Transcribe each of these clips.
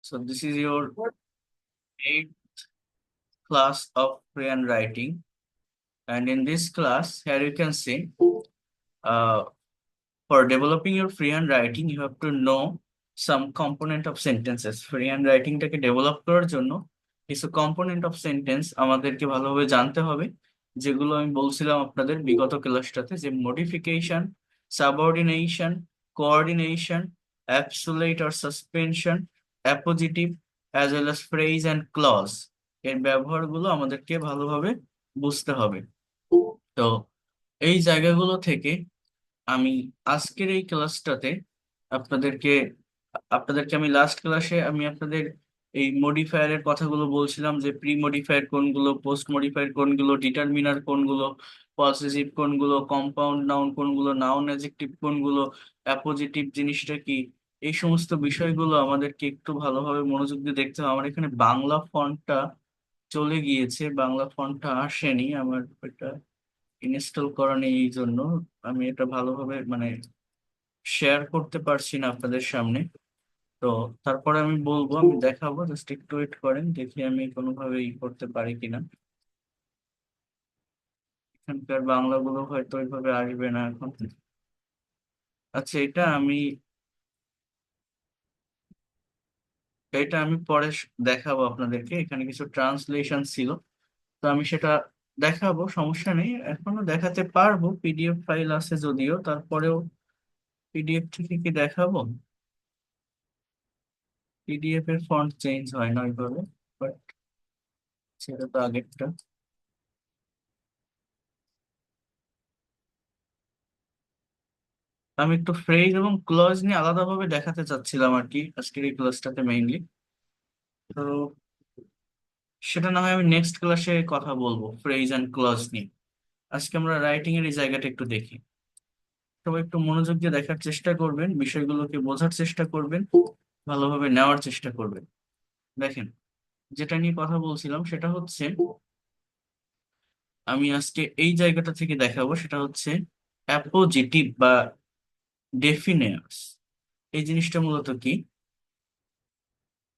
So this is your eighth class of free handwriting, and in this class, here you can see, uh, for developing your free handwriting, you have to know some component of sentences. Free handwriting টাকে develop করার জন্য কিছু component of sentence আমাদেরকে ভালোভাবে জানতে হবে, যেগুলো আমি বলছিলাম আপনাদের বিগত ক্লাসটাতে, যে modification, subordination, coordination, absolute or suspension, appositive, as well as phrase and clause, এর ব্যবহারগুলো আমাদেরকে ভালোভাবে বুঝতে হবে। তো এই জায়গাগুলো থেকে আমি আজকের এই ক্লাসটাতে আপনাদেরকে আপনাদেরকে আমি লাস্ট ক্লাসে আমি আপনাদের এই মডিফায়ারের কথাগুলো বলছিলাম, যে প্রি মডিফায়ার কোনগুলো, পোস্ট মডিফায়ার কোনগুলো, ডিটারমিনার কোনগুলো, পসেসিভ কোনগুলো, কম্পাউন্ড নাউন কোনগুলো, নাউন অ্যাডজেক্টিভ কোনগুলো, অ্যাপোজিটিভ জিনিসটা কি, এই সমস্ত বিষয়গুলো আমাদেরকে একটু ভালোভাবে মনোযোগ দিয়ে দেখতে হবে। আমার এখানে বাংলা ফন্টটা চলে গিয়েছে, বাংলা ফন্টটা আসেনি, আমার এটা ইনস্টল করা নেই, এই জন্য আমি এটা ভালোভাবে শেয়ার করতে পারছি না আপনাদের সামনে। তো তারপরে আমি বলবো, আমি দেখাবো, জাস্ট একটু ওয়েট করেন, দেখি আমি কোনোভাবে করতে পারি কিনা। এখানকার বাংলাগুলো হয়তো ওইভাবে আসবে না এখন। আচ্ছা, এটা আমি পরে দেখাবো আপনাদেরকে। এখানে কিছু ট্রান্সলেশন ছিল, তো আমি সেটা দেখাবো, সমস্যা নেই, এখনো দেখাতে পারবো। পিডিএফ ফাইল আছে যদিও, তারপরেও পিডিএফ থেকে কি দেখাবো? পিডিএফ এর ফন্ট চেঞ্জ হয় না ওইভাবে, বাট সেটা তো আগেরটা। আমি একটু ফ্রেজ এবং ক্লজ নিয়ে আলাদাভাবে দেখাতে চাচ্ছিলাম আর কি, আজকের এই ক্লাসটাতে মেইনলি। তো সেটা না হয় আমি নেক্সট ক্লাসে কথা বলবো ফ্রেজ অ্যান্ড ক্লজ নিয়ে। আজকে আমরা রাইটিং এর এই জায়গাটা একটু দেখি। সবাই একটু মনোযোগ দিয়ে দেখার চেষ্টা করবেন, বিষয়গুলোকে বোঝার চেষ্টা করবেন, ভালোভাবে নেওয়ার চেষ্টা করবেন। দেখেন, যেটা নিয়ে কথা বলছিলাম সেটা হচ্ছে, আমি আজকে এই জায়গাটা থেকে দেখাবো, সেটা হচ্ছে অ্যাপোজিটিভ বা ডেফিনেয়ার্স। এই জিনিসটা মূলত কি?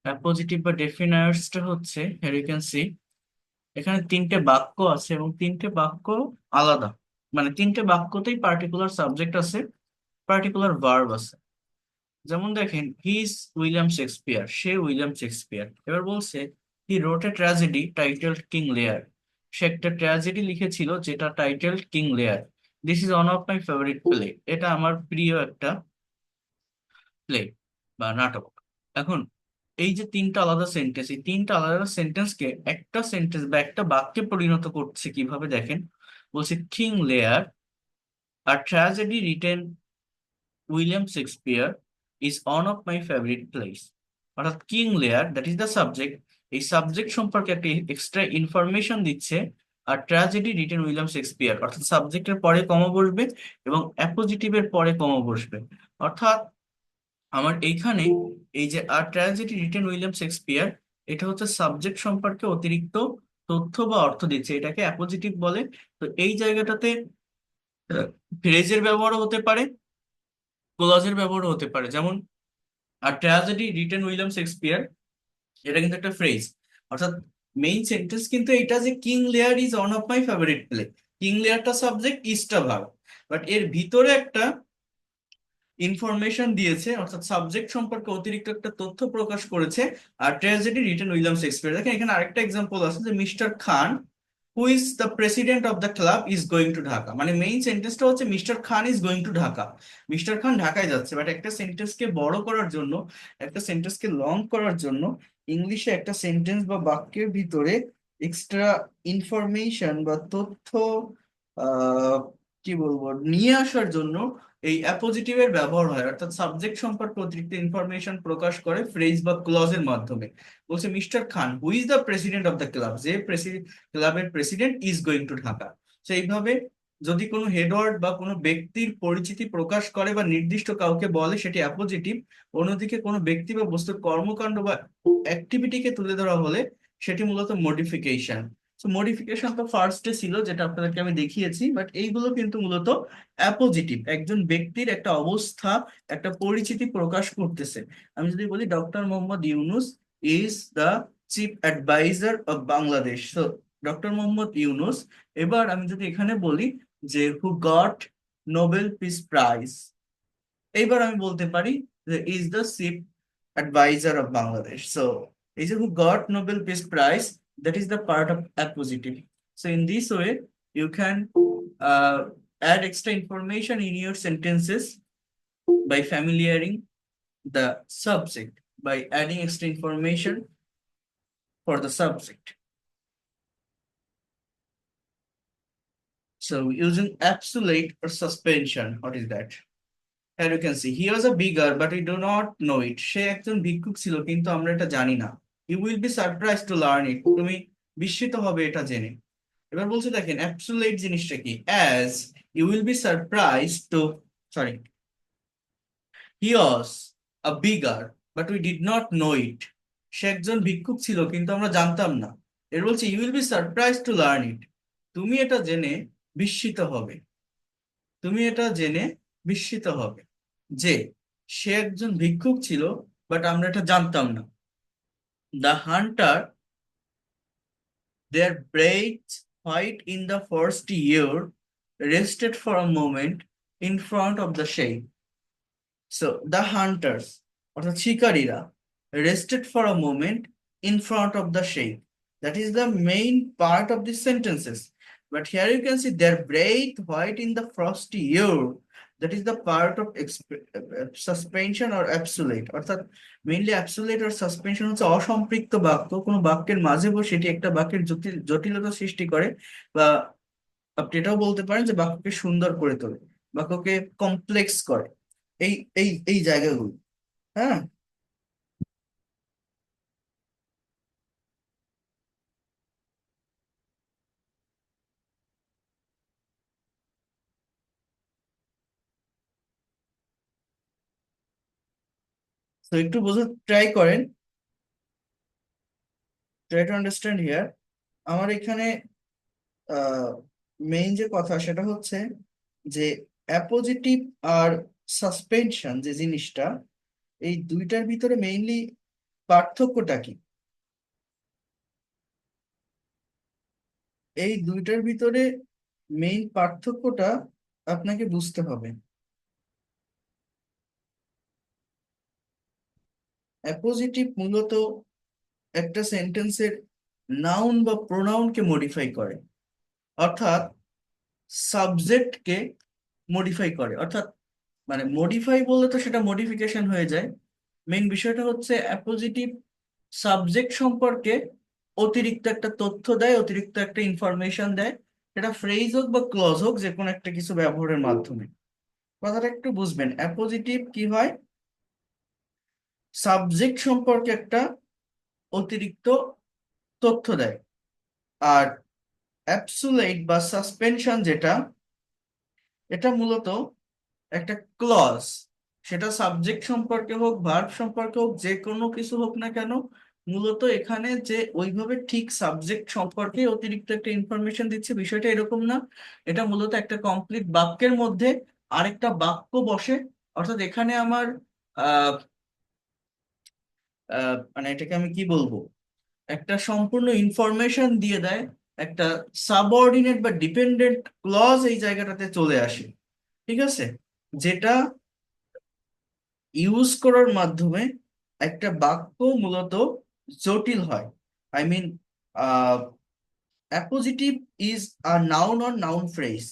অ্যাপোজিটিভ বা ডেফিনায়ার্সটা হচ্ছে, here you can see, এখানে তিনটে বাক্য আছে এবং তিনটে বাক্য আলাদা। মানে তিনটে বাক্যতেই পার্টিকুলার সাবজেক্ট আছে, পার্টিকুলার ভার্ব আছে। যেমন দেখেন, হি ইজ উইলিয়াম শেক্সপিয়ার, সে উইলিয়াম শেক্সপিয়ার। এবার বলছে, he wrote a tragedy titled King Lear, সে একটা ট্র্যাজেডি লিখেছিল যেটা titled King Lear. This is one of my favourite play, এটা আমার প্রিয় একটা প্লে বা নাটক। এখন এই যে তিনটা আলাদা সেন্টেন্স, এই তিনটা আলাদা সেন্টেন্সকে একটা সেন্টেন্স বা একটা বাক্যে পরিণত করছে কিভাবে দেখেন। বলছে, King Lear, a tragedy written William Shakespeare, is one of my favourite place. অর্থাৎ King Lear, that is the subject, এই সাবজেক্ট সম্পর্কে একটা এক্সট্রা ইনফরমেশন দিচ্ছে। আর ট্র্যাজেডি রিটেন উইলিয়াম শেক্সপিয়ার, অর্থাৎ সাবজেক্টের পরে কমা বসবে এবং অ্যাপোজিটিভের পরে কমা বসবে। অর্থাৎ আমার এইখানে এই যে আর ট্র্যাজেডি রিটেন উইলিয়াম শেক্সপিয়ার, এটা হচ্ছে সাবজেক্ট সম্পর্কে অতিরিক্ত তথ্য বা অর্থ দিচ্ছে, এটাকে অ্যাপোজিটিভ বলে। তো এই জায়গাটাতে ফ্রেজের ব্যবহারও হতে পারে, ক্লজের ব্যবহারও হতে পারে। যেমন আর ট্র্যাজেডি রিটেন উইলিয়াম শেক্সপিয়ার, এটা কিন্তু একটা ফ্রেজ, অর্থাৎ মেইন সেন্টেন্স কিন্তু এটা যে king layer is one of my favourite play, king লেয়ারটা সাবজেক্ট, ইজটা ভার্ব, বাট এর ভিতরে একটা ইনফরমেশন দিয়েছে, অর্থাৎ সাবজেক্ট সম্পর্কে অতিরিক্ত একটা তথ্য প্রকাশ করেছে। আর ট্র্যাজেডি রিটেন উইলিয়াম শেক্সপিয়ার, দেখেন এখানে আরেকটা এক্সাম্পল আছে, যে mister Khan who is the president of the club is going to Dhaka. মানে মেইন সেন্টেন্সটা হচ্ছে mister Khan is going to Dhaka, mister Khan ঢাকায় যাচ্ছে। বাট একটা সেন্টেন্সকে বড় করার জন্য, একটা সেন্টেন্সকে লং করার জন্য, ইংলিশে একটা সেন্টেন্স বা বাক্যের ভিতরে এক্সট্রা ইনফরমেশন বা তথ্য আহ কি বলবো নিয়ে আসার জন্য এই অ্যাপোজিটিভের ব্যবহার হয়। অর্থাৎ সাবজেক্ট সম্পর্কে অতিরিক্ত ইনফরমেশন প্রকাশ করে ফ্রেজ বা ক্লজের মাধ্যমে। বলছে mister Khan who is the president of the club, যে ক্লাবের president is going to Dhaka. তো এইভাবে যদি কোনো হেডওয়ার্ড বা কোনো ব্যক্তির পরিচিতি প্রকাশ করে বা নির্দিষ্ট কাউকে বলে, সেটি অ্যাপোজিটিভ। অন্যদিকে কোনো ব্যক্তি বা বস্তুর কর্মকাণ্ড বা অ্যাক্টিভিটিকে তুলে ধরা হলে সেটি মূলত মডিফিকেশন। তো মডিফিকেশন তো ফার্স্টে ছিল যেটা আপনাদেরকে আমি দেখিয়েছি, বাট এইগুলো কিন্তু মূলত অ্যাপোজিটিভ, একজন ব্যক্তির একটা অবস্থা, একটা পরিচিতি প্রকাশ করতেছে। আমি যদি বলি doctor Muhammad Yunus is the chief adviser of Bangladesh, তো ডক্টর মোহাম্মদ ইউনুস। এবার আমি যদি এখানে বলি যে who got Nobel peace prize, এইবার আমি বলতে পারি যে is the chief adviser of Bangladesh. So এই যে who got Nobel peace prize, that is the part of appositive. So in this way you can add extra information in your sentences by familiarizing the subject, by adding extra information for the subject. So using absolute or suspension, what is that? Here you can see he was a beggar but we do not know it. সে একজন ভিক্ষুক ছিল কিন্তু আমরা এটা জানি না। You will be surprised to learn it. তুমি বিস্মিত হবে এটা জেনে। এবার বলছে দেখেন অ্যাবসোলিউট জিনিসটা কি, as you will be surprised to, sorry, he was a beggar but we did not know it. সে একজন ভিক্ষুক ছিল কিন্তু আমরা জানতাম না। এর বলছে you will be surprised to learn it. তুমি এটা জেনে বিস্মিত হবে, তুমি এটা জেনে বিস্মিত হবে যে সে একজন ভিক্ষুক ছিল বাট আমরা এটা জানতাম না। The hunter, their braids white in the first year, rested for a moment in front of the shade. So the hunters, অর্থাৎ শিকারীরা, rested for a moment in front of the shade. That is the main part of the sentences. But here you can see their braid white in the frosty year. That is the part of suspension or absolute. অর্থাৎ mainly absolute or suspension হচ্ছে অসম্পৃক্ত বাক্য, কোনো বাক্যের মাঝে বসে এটি একটা বাক্যের জটিলতা সৃষ্টি করে, বা আপনি এটাও বলতে পারেন যে বাক্যকে সুন্দর করে তোলে, বাক্যকে কমপ্লেক্স করে, এই এই জায়গাগুলো। হ্যাঁ, তো একটু বোঝার ট্রাই করেন, ট্রাই টু আন্ডারস্ট্যান্ড হিয়ার। আমার এখানে মেইন যে কথা সেটা হচ্ছে যে অ্যাপোজিটিভ আর সাসপেনশন যে জিনিসটা, এই দুইটার ভিতরে মেইনলি পার্থক্যটা কি, এই দুইটার ভিতরে মেইন পার্থক্যটা আপনাকে বুঝতে হবে। অ্যাপোজিটিভ মূলত একটা সেন্টেন্সের নাউন বা প্রোনাউনকে মডিফাই করে, অর্থাৎ সাবজেক্টকে মডিফাই করে, অর্থাৎ মানে মডিফাই বললে তো সেটা মডিফিকেশন হয়ে যায়। মেইন বিষয়টা হচ্ছে অ্যাপোজিটিভ সাবজেক্ট সম্পর্কে অতিরিক্ত একটা তথ্য দেয়, অতিরিক্ত একটা ইনফরমেশন দেয়, সেটা ফ্রেজ হোক বা ক্লজ হোক, যে কোনো একটা কিছু ব্যবহারের মাধ্যমে। কথাটা একটু বুঝবেন, অ্যাপোজিটিভ কি হয়, সাবজেক্ট সম্পর্কে একটা অতিরিক্ত তথ্য দেয়। আর অ্যাবসুলেট বা সাসপেনশন যেটা, এটা মূলত একটা ক্লজ, সেটা সাবজেক্ট সম্পর্কে হোক, ভার্ব সম্পর্কে হোক, যে কোনো কিছু হোক না কেন, মূলত এখানে যে ওইভাবে ঠিক সাবজেক্ট সম্পর্কে অতিরিক্ত একটা ইনফরমেশন দিচ্ছে বিষয়টা এরকম না। এটা মূলত একটা কমপ্লিট বাক্যের মধ্যে আরেকটা বাক্য বসে, অর্থাৎ এখানে আমার আহ মানে এটাকে আমি কি বলবো, একটা সম্পূর্ণ ইনফরমেশন দিয়ে দেয়, একটা সাবঅর্ডিনেট বা ডিপেন্ডেন্ট ক্লজ এই জায়গাটাতে চলে আসে। ঠিক আছে, যেটা ইউজ করার মাধ্যমে একটা বাক্য মূলত জটিল হয়। I mean, appositive is a noun or noun phrase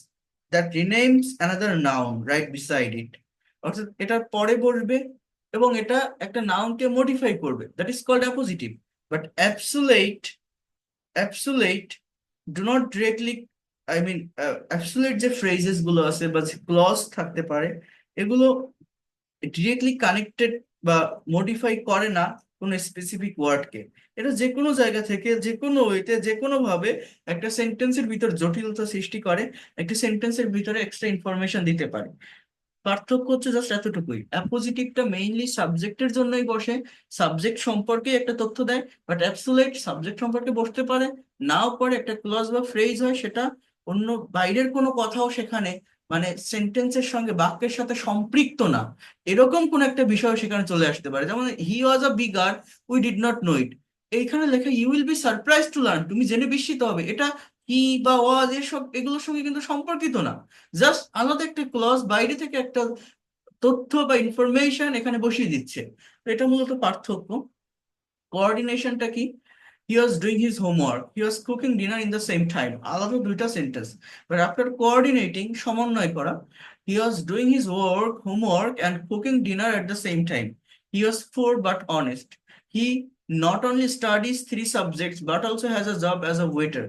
that renames another noun right beside it, অর্থাৎ এটার পরে বসবে এবং এটা একটা নাউনকে মডিফাই করবে, that is called appositive. But absolute do not directly, I mean absolute যে ফ্রেজেস গুলো আছে বা যে ক্লজ থাকতে পারে, এগুলো ডিরেক্টলি কানেক্টেড বা মডিফাই করে না কোনো স্পেসিফিক ওয়ার্ডকে। এটা যে কোনো জায়গা থেকে যে কোনো ওয়েতে যে কোনো ভাবে একটা সেন্টেন্সের ভিতর জটিলতা সৃষ্টি করে, একটা সেন্টেন্সের ভিতরে এক্সট্রা ইনফরমেশন দিতে পারে। পার্থক্য হচ্ছে জাস্ট এতটুকুই, অ্যাপোজিটিভটা মেইনলি সাবজেক্টের জন্যই বসে, সাবজেক্ট সম্পর্কে একটা তথ্য দেয়, বাট অ্যাবসোলিউট সাবজেক্ট সম্পর্কে বসতে পারে, নাও পারে, একটা ক্লজ বা ফ্রেজ হয় সেটা অন্য বাইরের কোনো কথাও সেখানে মানে সেন্টেন্সের সঙ্গে বাক্যের সাথে সম্পৃক্ত না, এরকম কোন একটা বিষয় সেখানে চলে আসতে পারে। যেমন he was a beggar, we did not know it, এইখানে লেখা you will be surprise to learn, তুমি জেনে বিস্মিত হবে, এটা হি বা ওয়াজ এসব এগুলোর সঙ্গে কিন্তু সম্পর্কিত না, জাস্ট আলাদা একটা ক্লজ বাইরে থেকে একটা তথ্য বা ইনফরমেশন এখানে বসিয়ে দিচ্ছে। তো এটা মূলত পার্থক্য। কোঅর্ডিনেশনটা কি? He was doing his homework, he was cooking dinner in the same time, আলাদা দুইটা সেন্টেন্স, বাট আফটার কোঅর্ডিনেটিং সমন্বয় করা, he was doing his homework and cooking dinner at the same time, he was poor but honest, he not only studies three subjects but also has a job as a waiter.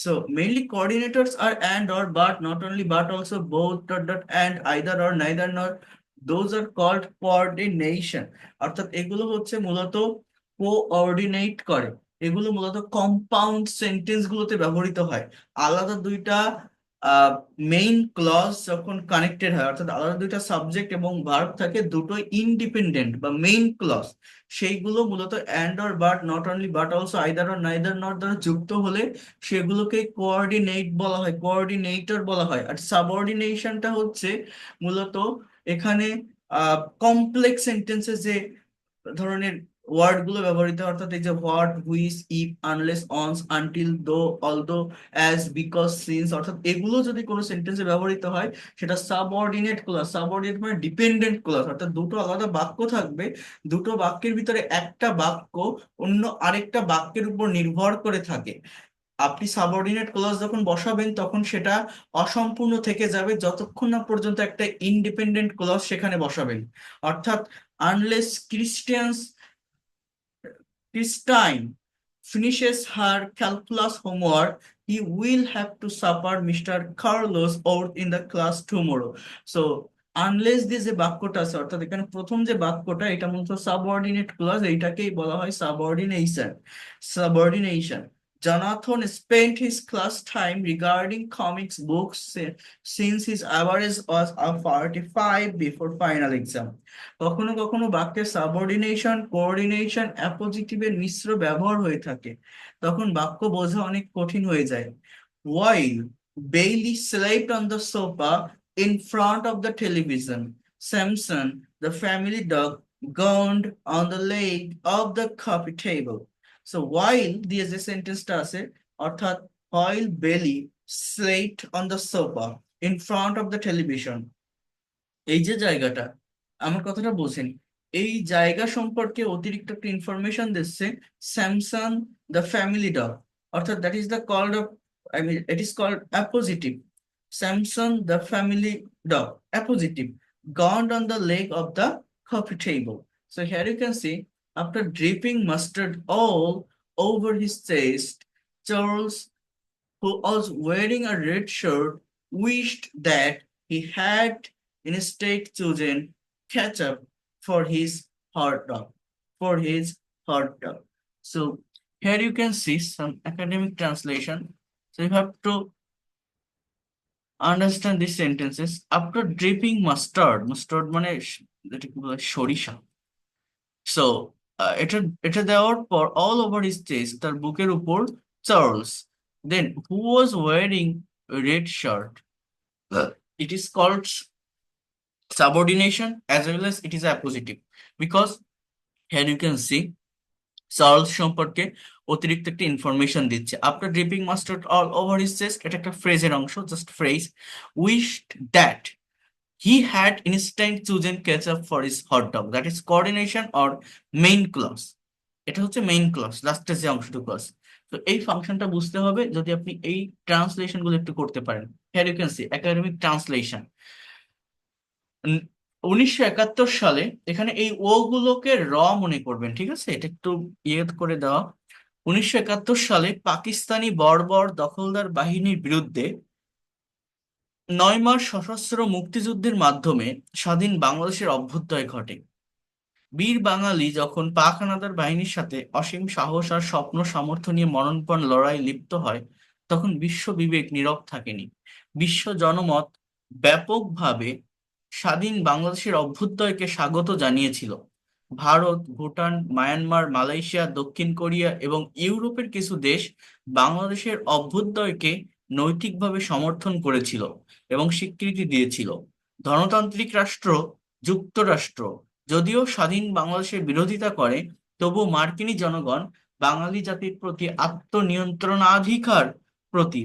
So mainly coordinators are and or but, not only but also both dot dot and either or neither nor, those are called coordination। অর্থাৎ এগুলো হচ্ছে মূলত coordinate করে, এগুলো মূলত compound sentence গুলোতে ব্যবহৃত হয়। আলাদা দুইটা মেইন ক্লজ যখন কানেক্টেড হয়, অর্থাৎ আলাদা দুইটা সাবজেক্ট এবং ভার্ব থাকে, দুটোই ইন্ডিপেন্ডেন্ট বা মেইন ক্লজ, সেইগুলো মূলত and or but, not only but also, either or neither not দ্বারা যুক্ত হলে সেগুলোকে কোঅর্ডিনেট বলা হয়, কোঅর্ডিনেটর বলা হয়। আর সাবঅর্ডিনেশনটা হচ্ছে মূলত এখানে কমপ্লেক্স সেন্টেন্সে যে ধরনের ওয়ার্ড গুলো ব্যবহৃত হয়, অর্থাৎ এই যে what, which, if, unless, once, until, though, although, as, because, since, অর্থাৎ এগুলো যদি কোনো সেন্টেন্সে ব্যবহৃত হয় সেটা সাবঅর্ডিনেট ক্লজ। সাবঅর্ডিনেট মানে ডিপেন্ডেন্ট ক্লজ, অর্থাৎ দুটো আলাদা বাক্য থাকবে, দুটো বাক্যের ভিতরে একটা বাক্য অন্য আরেকটা বাক্যের উপর নির্ভর করে থাকে। আপনি সাবঅর্ডিনেট ক্লজ যখন বসাবেন তখন সেটা অসম্পূর্ণ থেকে যাবে যতক্ষণ না পর্যন্ত একটা ইন্ডিপেন্ডেন্ট ক্লজ সেখানে বসাবেন। অর্থাৎ unless Christine finishes her calculus homework, he will have to suffer Mr. Carlos out in the class tomorrow. So, unless দিয়ে যে বাক্যটা আছে, অর্থাৎ এখানে প্রথম যে বাক্যটা, এটা মূলত সাবঅর্ডিনেট ক্লজ, এইটাকেই বলা হয় সাবঅর্ডিনেশন। Jonathan spent his class time regarding comics books since his average was a 45 before final exam. কখনো কখনো বাক্যের সাবঅর্ডিনেশন, কোঅর্ডিনেশন, অ্যাপোজিটিভের মিশ্র ব্যবহার হয়ে থাকে, তখন বাক্য বোঝা অনেক কঠিন হয়ে যায়। While Bailey slept on the sofa in front of the television, Samson, the family dog, groaned on the leg of the coffee table. So while দিয়ে যে সেন্টেন্সটা আছে, অর্থাৎ while Bailey slept on the sofa in front of the television, এই যে জায়গাটা, আমার কথাটা বোঝেন, এই জায়গা সম্পর্কে অতিরিক্ত একটা ইনফরমেশন দিচ্ছে স্যামসাং দ্য ফ্যামিলি ডগ, অর্থাৎ that is the called of, I mean it is called appositive. Samson the family dog appositive, gnawed on the leg of the coffee table. So here you can see, after dripping mustard all over his chest, Charles, who was wearing a red shirt, wished that he had instead chosen ketchup for his hot dog. For his hot dog. So here you can see some academic translation. So you have to understand these sentences. After dripping mustard, mustard মানে এটাকে বলে সরিষা। So এটা এটা দেওয়ার পর all over his chest, তার বুকের উপর, Charles, then who was wearing red shirt, it is called subordination as well as it is a positive, because here you can see Charles সম্পর্কে অতিরিক্ত একটা ইনফরমেশন দিচ্ছে। After dripping mustard all over his chest, এটা একটা ফ্রেজের অংশ, just phrase. Wished that he had instant chosen ketchup for his hot dog, that is coordination or main clause। এটা হচ্ছে main clause, লাস্টের যে অংশটুকু আছে। তো এই ফাংশনটা বুঝতে হবে যদি আপনি এই ট্রান্সলেশন গুলো একটু করতে পারেন। Here you can see academic translation. 1971 সালে, এখানে এই ও গুলোকে র মনে করবেন, ঠিক আছে, এটা একটু ইয়ে করে দেওয়া। 1971 সালে পাকিস্তানি বর্বর দখলদার বাহিনীর বিরুদ্ধে 9 মাস সশস্ত্র মুক্তিযুদ্ধের মাধ্যমে স্বাধীন বাংলাদেশের অভ্যুদয় ঘটে। বীর বাঙালি যখন পাক হানাদার বাহিনীর সাথে অসীম সাহস আর স্বপ্ন সামর্থ্য নিয়ে মরণপণ লড়াই লিপ্ত হয়, তখন বিশ্ব বিবেক নীরব থাকেনি। বিশ্ব জনমত ব্যাপকভাবে স্বাধীন বাংলাদেশের অভ্যুদয়কে স্বাগত জানিয়েছিল। ভারত, ভুটান, মায়ানমার, মালয়েশিয়া, দক্ষিণ কোরিয়া এবং ইউরোপের কিছু দেশ বাংলাদেশের অভ্যুদয়কে নৈতিকভাবে সমর্থন করেছিল এবং স্বীকৃতি দিয়েছিল। ধনতান্ত্রিক রাষ্ট্র যুক্তরাষ্ট্র যদিও স্বাধীন বাংলাদেশের বিরোধিতা করে, তবু মার্কিনী জনগণ বাঙালি জাতির প্রতি আত্মনিয়ন্ত্রণাধিকার প্রতি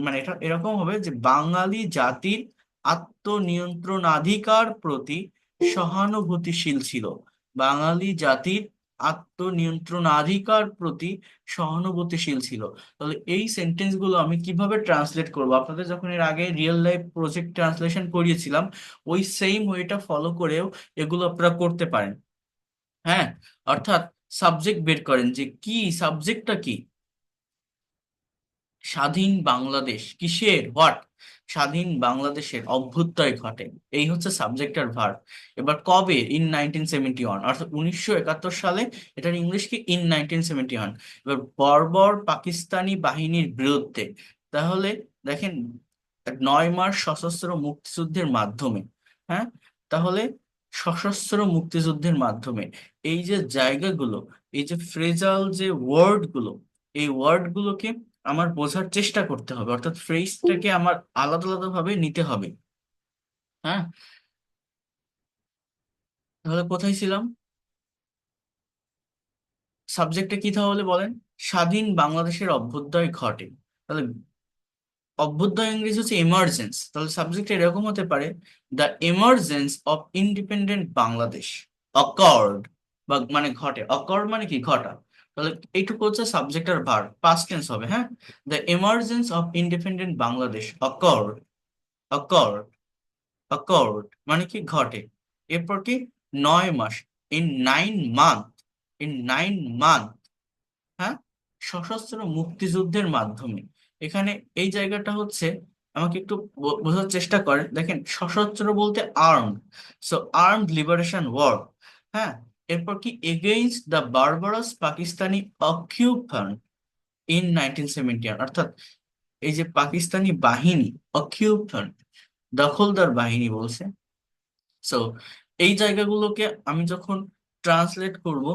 মানে এটা এরকম হবে যে বাঙালি জাতির আত্মনিয়ন্ত্রণাধিকার প্রতি সহানুভূতিশীল ছিল। বাঙালি জাতির আত্মনিয়ন্ত্রণাধিকার প্রতি সহানুভূতিশীল ছিল। তাহলে এই সেন্টেন্স গুলো আমি কিভাবে ট্রান্সলেট করবো? আপনাদের যখন এর আগে রিয়েল লাইফ প্রজেক্ট ট্রান্সলেশন করিয়েছিলাম, ওই সেম ওয়েটা ফলো করেও এগুলো আপনারা করতে পারেন। হ্যাঁ, অর্থাৎ সাবজেক্ট বের করেন যে কি, সাবজেক্টটা কি। স্বাধীন বাংলাদেশ কিসের, হোয়াট? স্বাধীন বাংলাদেশের অভ্যুদয় ঘটে, এই হচ্ছে সাবজেক্ট আর ভার্ব। এবার কবে? ইন 1971, অর্থাৎ 1971 সালে। এটার ইংলিশ কি? ইন 1971। এবার বর্বর পাকিস্তানি বাহিনীর বিরুদ্ধে। তাহলে দেখেন, 9 মাস সশস্ত্র মুক্তিযুদ্ধের মাধ্যমে। হ্যাঁ, তাহলে সশস্ত্র মুক্তিযুদ্ধের মাধ্যমে এই যে জায়গাগুলো, এই যে ফ্রেজাল যে ওয়ার্ড গুলো, এই ওয়ার্ড গুলোকে আমার বোঝার চেষ্টা করতে হবে, অর্থাৎ ফ্রেজটাকে আমার আলাদা আলাদা ভাবে নিতে হবে। হ্যাঁ, তাহলে কোথায় ছিলাম? সাবজেক্টটা কি তাহলে বলেন? স্বাধীন বাংলাদেশের অভ্যুদয় ঘটে। তাহলে অভ্যুদয় ইংরেজি হচ্ছে এমার্জেন্স, তাহলে সাবজেক্ট এরকম হতে পারে, the emergence of independent Bangladesh occurred, বা মানে ঘটে। অকার্ড মানে কি? ঘটা। তাহলে এইটুকু হচ্ছে সাবজেক্ট আর ভার্ব, পাস্ট টেন্স হবে। হ্যাঁ, the emergence of independent Bangladesh occurred. Occurred, occurred মানে কি? ঘটে। এরপর কি? 9 মাস, ইন 9 মান্থ, ইন 9 মান্থ। হ্যাঁ, সশস্ত্র মুক্তিযুদ্ধের মাধ্যমে। এখানে এই জায়গাটা হচ্ছে, আমাকে একটু বোঝার চেষ্টা করেন। দেখেন, সশস্ত্র বলতে armed, so armed liberation war. হ্যাঁ, এরপর কি? Against the barbarous Pakistani occupant in 1971, অর্থাৎ এই যে পাকিস্তানি বাহিনী, অকিউপান্ট দখলদার বাহিনী বলছে। সো এই জায়গাগুলোকে আমি যখন ট্রান্সলেট করব,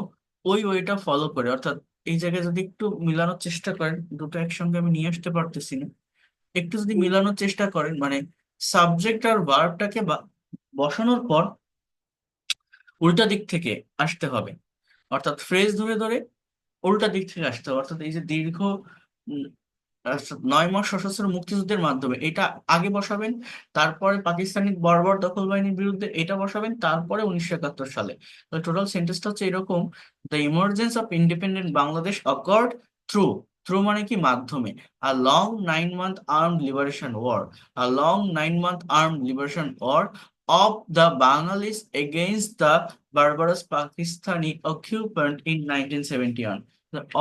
ওই ওইটা ফলো করে, অর্থাৎ এই জায়গায় যদি একটু মিলানোর চেষ্টা করেন, দুটো একসঙ্গে আমি নিয়ে আসতে পারতেছি না, একটু যদি মিলানোর চেষ্টা করেন, মানে সাবজেক্ট আর ভার্বটাকে বসানোর পর উল্টা দিক থেকে আসতে হবে, অর্থাৎ ফ্রেজ ধরে ধরে উল্টা দিক থেকে আসতে হবে। অর্থাৎ এই যে দীর্ঘ 9 মাস সশস্ত্র মুক্তিযুদ্ধের মাধ্যমে, এটা আগে বসাবেন, তারপরে পাকিস্তানি বর্বর দখল বাহিনীর বিরুদ্ধে এটা বসাবেন, তারপরে 1971 সালে। টোটাল সেন্টেন্সটা হচ্ছে এরকম: the emergence of independent Bangladesh occurred through, through মানে কি? মাধ্যমে, a long 9 month armed liberation war, a long 9 month armed liberation war of the Bengalis against the barbarous Pakistani occupant in 1971,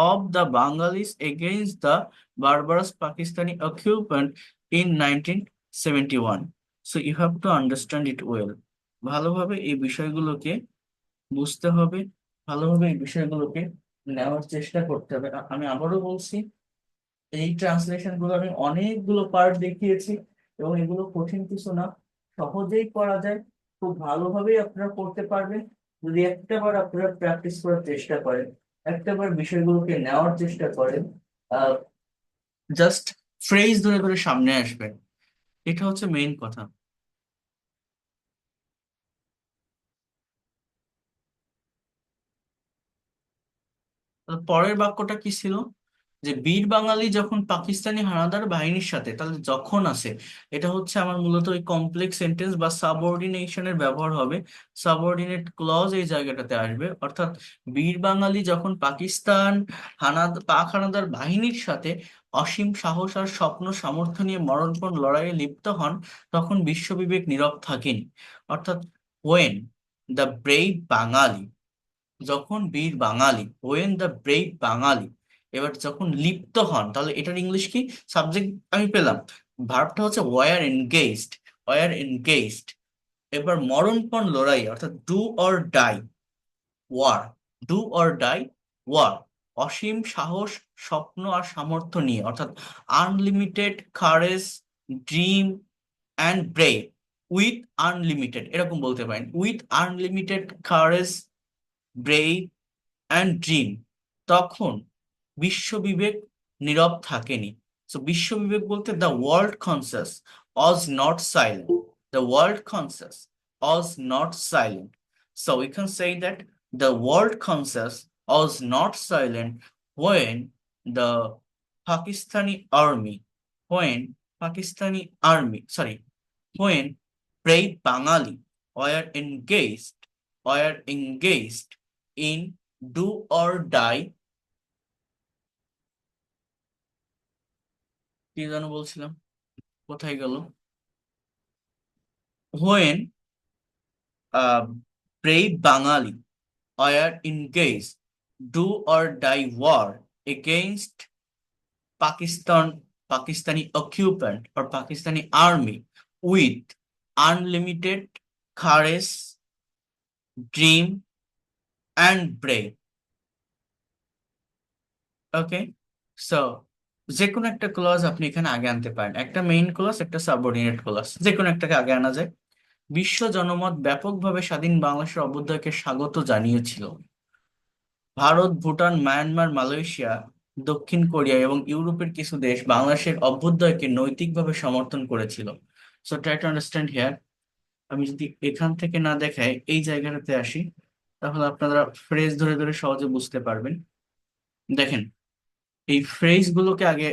of the Bengalis against the barbarous Pakistani occupant in 1971. So you have to understand it well. ভালোভাবে এই বিষয়গুলোকে বুঝতে হবে, ভালোভাবে এই বিষয়গুলোকে নেওয়ার চেষ্টা করতে হবে। আমি আবারও বলছি, এই ট্রান্সলেশন গুলো আমি অনেকগুলো পার্ট দেখিয়েছি, এবং এগুলো কঠিন কিছু না, সহজেই করা যায়। খুব ভালোভাবেই আপনারা করতে পারবেন যদি একটাবার আপনারা প্র্যাকটিস করার চেষ্টা করেন, একটাবার বিষয়গুলোকে নেওয়ার চেষ্টা করেন, জাস্ট ফ্রেজ ধরে ধরে সামনে আসবেন। এটা হচ্ছে মেইন কথা। পরের বাক্যটা কি ছিল? যে বীর বাঙালি যখন পাকিস্তানি হানাদার বাহিনীর সাথে, তাহলে যখন আছে, এটা হচ্ছে আমার মূলত ওই কমপ্লেক্স সেন্টেন্স বা সাবঅর্ডিনেশনের ব্যবহার হবে। সাবঅর্ডিনেট ক্লজ এই জায়গাটাতে আসবে, অর্থাৎ বীর বাঙালি যখন পাক হানাদার বাহিনীর সাথে অসীম সাহস আর স্বপ্ন সামর্থ্য নিয়ে মরণপণ লড়াইয়ে লিপ্ত হন, তখন বিশ্ববিবেক নীরব থাকেনি। অর্থাৎ ওয়েন দ্য ব্রেভ বাঙালি, যখন বীর বাঙালি, ওয়েন দ্য ব্রেভ বাঙালি, এবার যখন লিপ্ত হন, তাহলে এটার ইংলিশ কি? সাবজেক্ট আমি পেলাম, ভার্বটা হচ্ছে ওয়ার এনগেজড, ওয়ার এনগেজড। এবার মরণপণ লড়াই, অর্থাৎ do or die war, do or die war. অসীম সাহস, স্বপ্ন আর সামর্থ্য নিয়ে, অর্থাৎ unlimited courage, dream and brave. With unlimited, এরকম বলতে পারেন, with unlimited courage, brave and dream, তখন বিশ্ববিবেক নীরব থাকেনি। সো বিশ্ববিবেক বলতে the world conscious was not silent. The world conscious was not silent. So we can say that the world conscious was not silent when the Pakistani army, when when brave Bengali were engaged in do or die, কি যেন বলছিলাম, কোথায় গেল, when uh, brave Bengali were engaged do or die war against Pakistani occupant or Pakistani army with unlimited courage, dream, and brave. Okay, so যে কোনো একটা clause আপনি এখানে আগে আনতে পারেন, একটা মেইন ক্লজ, একটা সাবঅর্ডিনেট ক্লজ, যে কোনো একটাকে আগে আনা যায়। বিশ্ব জনমত ব্যাপকভাবে স্বাধীন বাংলাদেশের অভ্যুদয়কে স্বাগত জানিয়েছিল। ভারত, ভুটান, মায়ানমার, মালয়েশিয়া, দক্ষিণ কোরিয়া এবং ইউরোপের কিছু দেশ বাংলাদেশের অভ্যুদয়কে নৈতিকভাবে সমর্থন করেছিল। So try to understand here. আমি যদি এখান থেকে না দেখাই, এই জায়গাটাতে আসি, তাহলে আপনারা ফ্রেজ ধরে ধরে সহজে বুঝতে পারবেন। দেখেন, এই ফ্রেজ গুলোকে আগে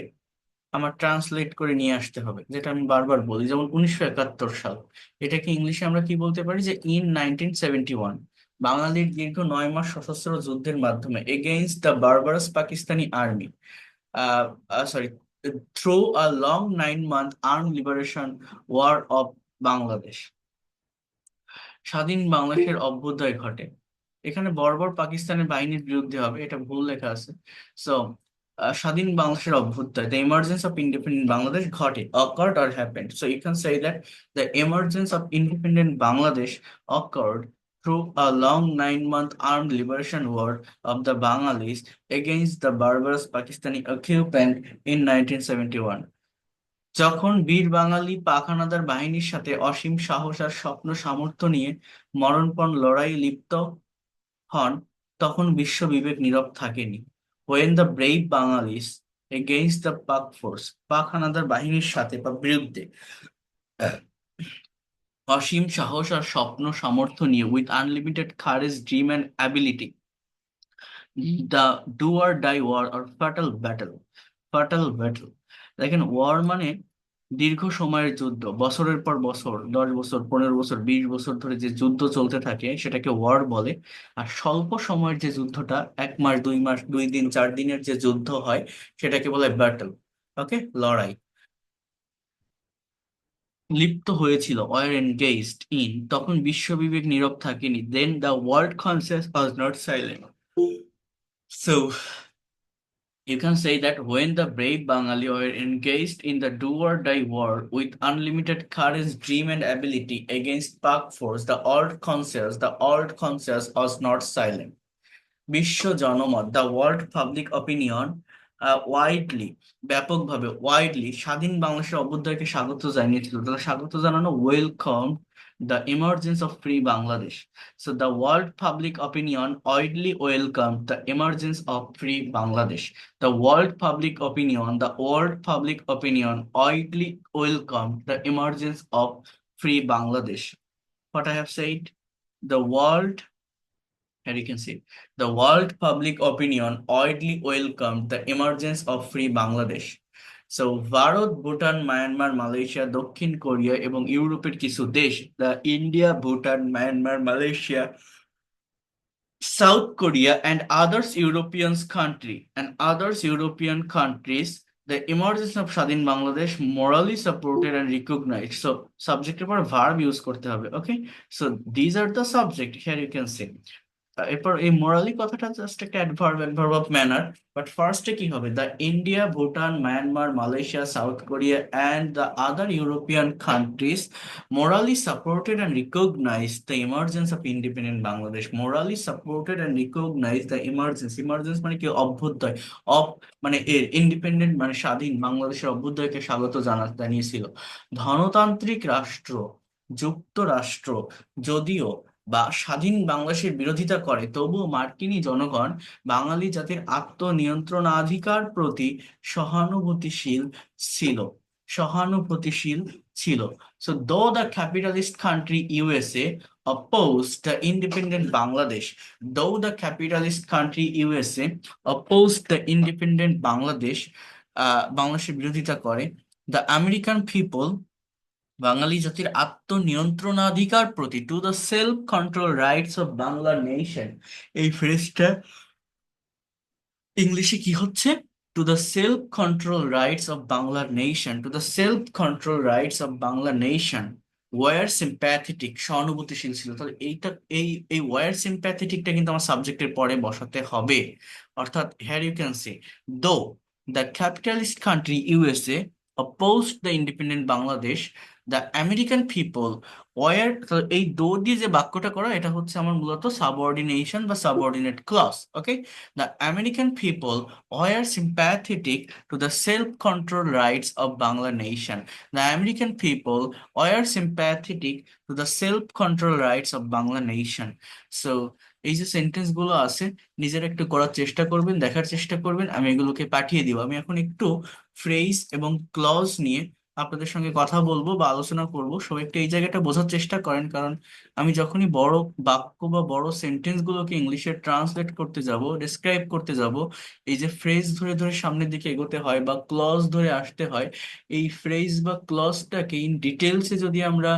আমার ট্রান্সলেট করে নিয়ে আসতে হবে, যেটা আমি বারবার বলি। যেমন 1971 সাল, এটাকে ইংলিশে আমরা কি বলতে পারি, যে ইন 1971 বাঙালির দীর্ঘ 9 মাস সশস্ত্র যুদ্ধের মাধ্যমে against the barbarous Pakistani army, sorry, through a long 9 month arm liberation war of Bangladesh, স্বাধীন বাংলাদেশের অভ্যুদয় ঘটে। এখানে বর্বর পাকিস্তানের বাহিনীর বিরুদ্ধে হবে, এটা ভুল লেখা আছে। সো স্বাধীন বাংলাদেশের অভ্যুদয়, the emergence of independent Bangladesh ঘটে, occurred or happened. So you can say that the emergence of independent Bangladesh occurred through a long 9 month armed liberation war of the Bengalis against the barbarous Pakistani occupant in 1971. যখন বীর বাঙালি পাক হানাদার বাহিনীর সাথে অসীম সাহস আর স্বপ্ন সামর্থ্য নিয়ে মরণপণ লড়াই লিপ্ত হন, তখন বিশ্ব বিবেক নীরব থাকেনি। When the brave Bengalis against the Pak force, পাক হানাদার বাহিনীর সাথে বা বিরুদ্ধে আহ, অসীম সাহস আর স্বপ্ন সামর্থ্য নিয়ে, with unlimited courage, dream and ability, the do or die war or fatal battle. দেখেন, ওয়ার মানে দীর্ঘ সময়ের যুদ্ধ, বছরের পর বছর, 10 বছর, 15 বছর, 20 বছর ধরে যে যুদ্ধ চলতে থাকে সেটাকে ওয়ার বলে। আর স্বল্প সময়ের যে যুদ্ধটা, 1 মাস, 2 মাস, 2 দিন, 4 দিনের যে যুদ্ধ হয় সেটাকে বলে ব্যাটল। ওকে, লড়াই। লিপ্ত হয়েছিল, ওয়ার এনগেজড ইন, তখন বিশ্ববিবেক নীরব থাকেনি, then the world conscious was not silent. So you can say that when the brave Bengali were engaged in the do-or-die war with unlimited courage, dream, and ability against Pak force, the old conscious was not silent. বিশ্ব জনমত, the world public opinion, widely, ব্যাপকভাবে, widely স্বাধীন বাংলাদেশের অভ্যুদয়কে স্বাগত জানিয়েছিল। তাহলে স্বাগত জানানো, welcome the emergence of free Bangladesh. So the world public opinion widely welcome the emergence of free Bangladesh. The world public opinion widely welcomed the emergence of free Bangladesh. What I have said, the world, here you can see, the world public opinion widely welcomed the emergence of free Bangladesh. So Bharat, Bhutan, Myanmar, Malaysia, দক্ষিণ Korea এবং ইউরোপের কিছু দেশ, the India, Bhutan, Myanmar, Malaysia, South Korea and others European countries, the emergence of স্বাধীন Bangladesh morally supported and recognized. So subject এর পর verb use করতে হবে। Okay, so these are the subject, here you can see। এরপর এই morally কথাটা just একটা adverb of manner, but ফার্স্টে কি হবে, the India, Bhutan, Myanmar, Malaysia, South Korea and the other European countries morally supported and recognize the emergence of independent Bangladesh. Morally supported and recognize the emergence মানে কি, অভ্যুদয়, of মানে এর, independent মানে স্বাধীন বাংলাদেশের অভ্যুদয়কে স্বাগত জানিয়েছিল। ধনতান্ত্রিক রাষ্ট্র, যুক্তরাষ্ট্র যদিও বা স্বাধীন বাংলাদেশের বিরোধিতা করে, তবুও মার্কিনী জনগণ বাঙালি জাতির আত্মনিয়ন্ত্রণাধিকার প্রতি সহানুভূতিশীল ছিল। সহানুভূতিশীল ছিল। So though the capitalist country USA opposed the independent Bangladesh, though the capitalist country USA opposed the independent Bangladesh, বাংলাদেশের বিরোধিতা করে, the American people, বাঙালি জাতির আত্মনিয়ন্ত্রণাধিকার প্রতি, to the self control rights of Bangla nation, এই ফ্রেজটা ইংলিশে কি হচ্ছে? To the self control rights of Bangla nation, to the self control rights of Bangla nation were sympathetic, সহানুভূতিশীল ছিল। তাহলে এইটা, এই ওয়ার সিম্প্যাথেটিকটা কিন্তু আমার সাবজেক্টের পরে বসাতে হবে। অর্থাৎ হেয়ার ইউ ক্যান সে, দো the capitalist country USA opposed the independent Bangladesh, the American people were, তো এই দো দিয়ে যে বাক্যটা করা, এটা হচ্ছে আমার মূলত সাবঅর্ডিনেশন বা subordinate clause. Okay, the American people were sympathetic to the self-control rights of Bangla nation. The American people were sympathetic to the self-control rights of Bangla nation. So এই যে সেন্টেন্স গুলো আছে, নিজের একটু করার চেষ্টা করবেন, দেখার চেষ্টা করবেন, আমি এগুলোকে পাঠিয়ে দিব। আমি এখন একটু ফ্রেজ এবং ক্লজ নিয়ে আপনাদের সঙ্গে কথা বলবো বা আলোচনা করব। সবাই একটু এই জায়গাটা বোঝার চেষ্টা করেন, কারণ আমি যখনই বড় বাক্য বা বড় সেন্টেন্স গুলোকে ইংলিশে ট্রান্সলেট করতে যাব, ডিসক্রাইব করতে যাব, এই যে ফ্রেজ ধরে ধরে সামনের দিকে এগোতে হয় বা ক্লজ ধরে আসতে হয়, এই ফ্রেজ বা ক্লজটাকে ইন ডিটেলসে যদি আমরা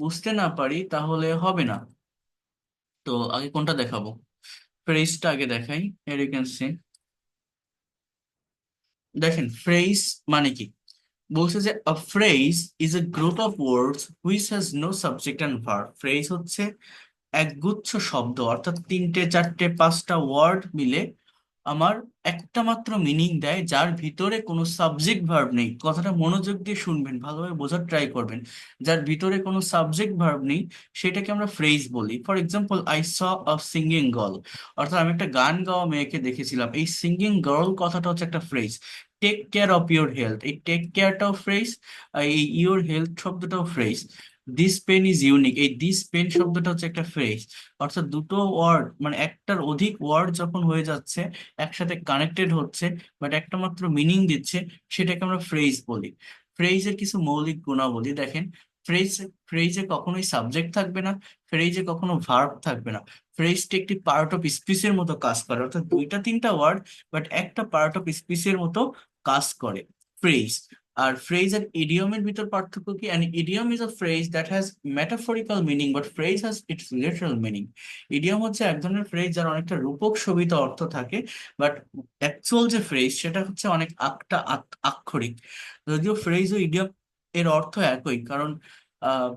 বুঝতে না পারি তাহলে হবে না। তো আগে কোনটা দেখাবো? ফ্রেজটা আগে দেখাই। হিয়ার ইউ ক্যান সি, দেখেন ফ্রেজ মানে কি। বলছে যে a phrase is a group of words which has no subject and verb. Phrase হচ্ছে একগুচ্ছ শব্দ, অর্থাৎ তিনটে চারটে পাঁচটা ওয়ার্ড মিলে আমার একটা মাত্র মিনিং দেয়, যার ভিতরে কোনো সাবজেক্ট ভার্ব নেই। কথাটা মনোযোগ দিয়ে শুনবেন, ভালোভাবে বোঝার ট্রাই করবেন। যার ভিতরে কোনো সাবজেক্ট ভার্ব নেই সেটাকে আমরা ফ্রেজ বলি। For example, I saw a singing girl, অর্থাৎ আমি একটা গান গাওয়া মেয়েকে দেখেছিলাম। এই সিঙ্গিং গার্ল কথাটা হচ্ছে একটা phrase. Take care of your health, এই টেক কেয়ারটাও ফ্রেজ, এই ইউর হেলথ শব্দটাও phrase. This pen is unique, এই দিস পেন শব্দটা হচ্ছে একটা ফ্রেজ। অর্থাৎ দুটো ওয়ার্ড মানে একটার অধিক ওয়ার্ড যখন হয়ে যাচ্ছে, একসাথে কানেক্টেড হচ্ছে, বাট একটা মাত্র মিনিং দিচ্ছে, সেটাকে আমরা ফ্রেজ বলি। ফ্রেজের কিছু মৌলিক গুণাবলী দেখেন। ফ্রেজ ফ্রেজে কখনোই সাবজেক্ট থাকবে না, ফ্রেজে কখনো ভার্ব থাকবে না। ফ্রেজটি একটি পার্ট অফ স্পিচের মতো কাজ করে, অর্থাৎ দুইটা তিনটা ওয়ার্ড বাট একটা পার্ট অফ স্পিচের মতো কাজ করে ফ্রেজ। আর ফ্রেজ আর ইডিয়মের ভিতর পার্থক্য কি? An idiom is a phrase that has metaphorical meaning but phrase has its literal meaning. Idiom হচ্ছে এক ধরনের ফ্রেজ যার অনেকটা রূপক শোভিত অর্থ থাকে, বাট অ্যাকচুয়াল যে ফ্রেজ সেটা হচ্ছে অনেক আক্ষরিক। যদিও ফ্রেজ ও ইডিয়ম এর অর্থ একই, কারণ আহ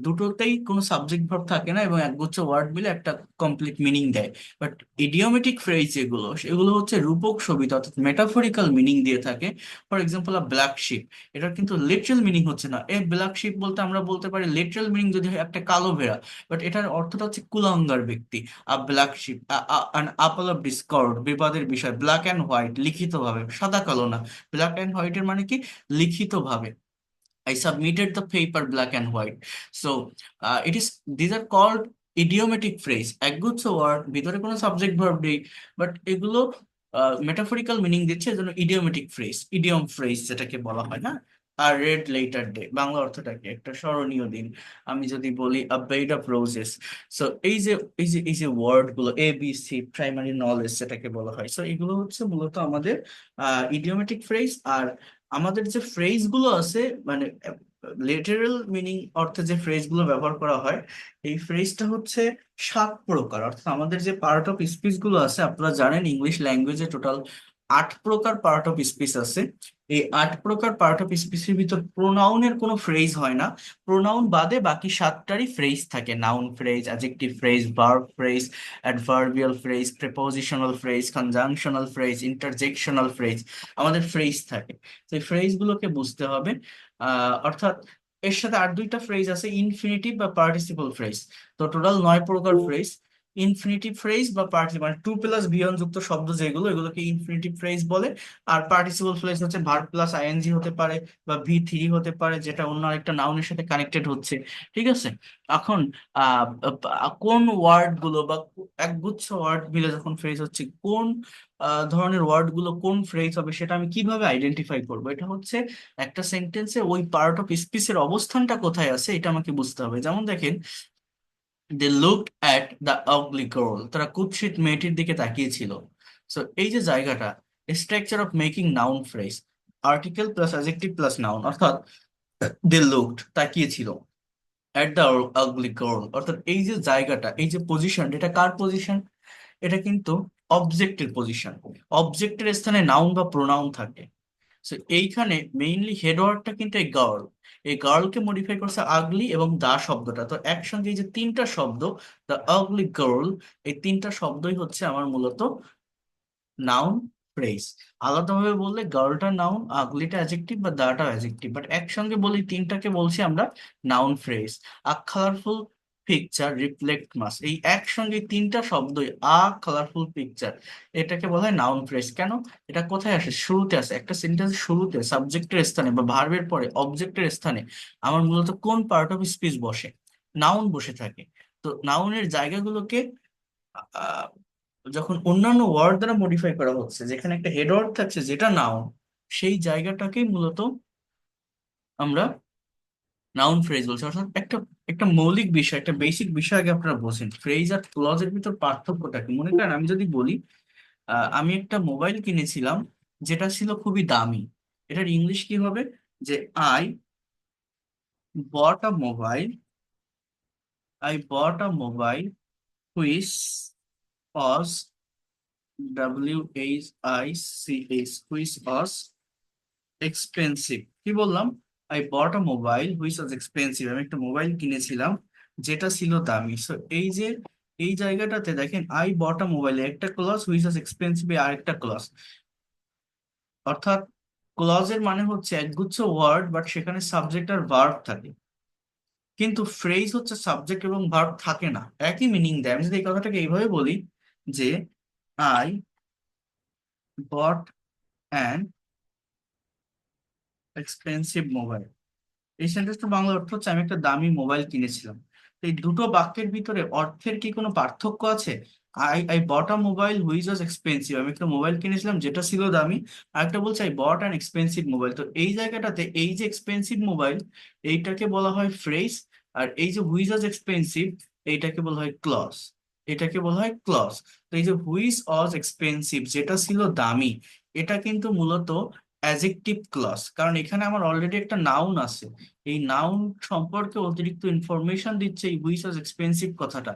দুটোতেই কোনো সাবজেক্ট ভার্ব থাকে না এবং একগুচ্ছ ওয়ার্ড মিলে একটা কমপ্লিট মিনিং দেয়। বাট ইডিওমেটিক ফ্রেজ যেগুলো, সেগুলো হচ্ছে রূপক শোভিত, অর্থাৎ মেটাফরিক্যাল মিনিং দিয়ে থাকে। For example, a black sheep, এটার কিন্তু লিটারাল মিনিং হচ্ছে না। এ ব্ল্যাক শিপ বলতে আমরা বলতে পারি লিটারাল মিনিং যদি হয় একটা কালো ভেড়া, বাট এটার অর্থটা হচ্ছে কুলাঙ্গার ব্যক্তি। A black sheep, an apple of discord, বিবাদের বিষয়। ব্ল্যাক অ্যান্ড হোয়াইট, লিখিতভাবে, সাদা কালো না। ব্ল্যাক অ্যান্ড হোয়াইটের মানে কি? লিখিতভাবে। I submitted the paper black and white. So these are called idiomatic phrase. একগুচ্ছ ওয়ার্ড, ভিতরে কোনো সাবজেক্ট ভার্ব নেই, বাট এগুলো মেটাফরিক্যাল মিনিং দিচ্ছে, এজন্য ইডিওমেটিক ফ্রেজ, ইডিয়ম ফ্রেজ যেটাকে বলা হয় না। আর রেড লেটার ডে বাংলা অর্থটা কি? একটা স্মরণীয় দিন। আমি যদি বলি a bed of roses, so এই যে ওয়ার্ড গুলো A B C, primary knowledge যেটাকে বলা হয়, সো এগুলো হচ্ছে মূলত আমাদের ইডিওমেটিক ফ্রেজ। আর আমাদের যে ফ্রেজ গুলো আছে, মানে লিটারাল মিনিং অর্থে যে ফ্রেজ গুলো ব্যবহার করা হয়, এই ফ্রেজটা হচ্ছে 7 প্রকার। অর্থাৎ আমাদের যে পার্ট অফ স্পিচ গুলো আছে, আপনারা জানেন ইংলিশ ল্যাঙ্গুয়েজে টোটাল 8 প্রকার পার্ট অফ স্পিচ আছে। এই 8 প্রকার পার্ট অফ স্পিচের ভিতর প্রোনাউনের কোনো ফ্রেজ হয় না। প্রোনাউন বাদে বাকি 7টারই ফ্রেজ থাকে। Noun phrase, adjective phrase, verb phrase, adverbial phrase, prepositional phrase, conjunctional phrase, interjectional phrase, আমাদের ফ্রেজ থাকে। তো এই ফ্রেজ গুলোকে বুঝতে হবে। অর্থাৎ এর সাথে আর দুইটা ফ্রেজ আছে, ইনফিনিটিভ বা পার্টিসিপল ফ্রেজ। তো টোটাল 9 প্রকার ফ্রেজ। ইনফিনিটিভ ফ্রেজ বা মানে টু প্লাস বিয়ন যুক্ত শব্দ যেগুলো, এগুলোকে ইনফিনিটিভ ফ্রেজ বলে। আর পার্টিসিপল ফ্রেজ হচ্ছে ভার্ব প্লাস আইএনজি হতে পারে বা ভি3 হতে পারে, যেটা অন্য আরেকটা নাউনের সাথে কানেক্টেড হচ্ছে। ঠিক আছে। এখন কোন ওয়ার্ড গুলো বা একগুচ্ছ ওয়ার্ড মিলে যখন ফ্রেজ হচ্ছে, কোন ধরনের ওয়ার্ড গুলো কোন ফ্রেজ হবে সেটা আমি কিভাবে আইডেন্টিফাই করবো? এটা হচ্ছে একটা সেন্টেন্সে ওই পার্ট অফ স্পিচের অবস্থানটা কোথায় আছে এটা আমাকে বুঝতে হবে। যেমন দেখেন, they looked at the ugly girl, তারা কুৎসিত মেয়েটির দিকে তাকিয়েছিল। সো এই যে জায়গাটা, structure of making noun phrase, article plus adjective plus noun, অর্থাৎ দে লুকড তাকিয়েছিল, অ্যাট দ্য আগলি গার্ল অর্থাৎ এই যে জায়গাটা, এই যে পজিশন, এটা কার পজিশন? এটা কিন্তু অবজেক্টের পজিশন। অবজেক্টের স্থানে নাউন বা প্রোনাউন থাকে। So, এইখানে মেইনলি হেডওয়ার্ডটা কিন্তু এই গার্ল, এই গার্লকে মডিফাই করছে আগলি এবং দা শব্দটা। তো একসঙ্গে এই যে তিনটা শব্দ, দ্য আগলি গার্ল, এই তিনটা শব্দই হচ্ছে আমার মূলত নাউন ফ্রেজ। আলাদাভাবে বললে গার্লটা নাউন, আগলিটা অ্যাডজেক্টিভ বা দাটা অ্যাডজেক্টিভ, বাট একসঙ্গে বলি তিনটাকে বলছি আমরা নাউন ফ্রেজ। আ কালারফুল পিকচার রিফ্লেক্ট মাস, এই একসঙ্গে তিনটা শব্দই, আ কালারফুল পিকচার, এটাকে বলা হয় নাউন ফ্রেজ। কেন? এটা কোথায় আসে? শুরুতে আসে। একটা সেন্টেন্স শুরুতে সাবজেক্টের স্থানে বা ভার্বের পরে অবজেক্টের স্থানে আমার মূলত কোন পার্ট অফ স্পিচ বসে? নাউন বসে থাকে। তো নাউনের জায়গাগুলোকে যখন অন্যান্য ওয়ার্ড দ্বারা মডিফাই করা হচ্ছে, যেখানে একটা হেড ওয়ার্ড থাকছে যেটা নাউন, সেই জায়গাটাকেই মূলত আমরা নাউন ফ্রেজ বলছি। অর্থাৎ একটা একটা মৌলিক বিষয়, একটা বেসিক বিষয় আগে আপনারা বোঝেন, ফ্রেজ আর ক্লজের ভিতর পার্থক্যটা কি। মনে করেন আমি যদি বলি আমি একটা মোবাইল কিনেছিলাম যেটা ছিল খুবই দামি, এটার ইংলিশ কি হবে? যে I bought a mobile, I bought a mobile which was, WHICH, which was expensive. কি বললাম? I bought a mobile which was expensive, আমি একটা মোবাইল কিনেছিলাম যেটা ছিল দামি। সো এই যে এই জায়গাটাতে দেখেন, আই বট আ মোবাইল একটা ক্লজ, হুইচ ওয়াজ এক্সপেন্সিভ আরেকটা ক্লজ। অর্থাৎ ক্লজের মানে হচ্ছে একগুচ্ছ ওয়ার্ড, বাট সেখানে সাবজেক্ট আর ভার্ব থাকে। কিন্তু ফ্রেজ হচ্ছে সাবজেক্ট এবং ভার্ব থাকে না, একই মিনিং দেয়। আমি যদি এই কথাটাকে এইভাবে বলি যে I bought an expensive mobile, এই সেন্টেন্সটা বাংলা অর্থ হচ্ছে আমি একটা দামি মোবাইল কিনেছিলাম। তো এই দুটো বাক্যের ভিতরে অর্থের কি কোনো পার্থক্য আছে? I I bought a mobile which was expensive, আমি একটা মোবাইল কিনেছিলাম যেটা ছিল দামি। আর একটা বলছে I bought an expensive mobile. তো এই জায়গাটাতে এই যে এক্সপেন্সিভ মোবাইল, এইটাকে বলা হয় ফ্রেজ। আর এই যে হুইচ ওয়াজ এক্সপেন্সিভ, এইটাকে বলা হয় ক্লজ। এটাকে বলা হয় ক্লজ। তো এই যে হুইচ ওয়াজ এক্সপেন্সিভ, যেটা ছিল দামি, এটা কিন্তু মূলত অ্যাজেক্টিভ ক্লজ, কারণ এখানে আমার অলরেডি একটা নাউন আছে। এই নাউন সম্পর্কে অতিরিক্ত ইনফরমেশন দিচ্ছে এই হুইচ ওয়াজ এক্সপেন্সিভ কথাটা।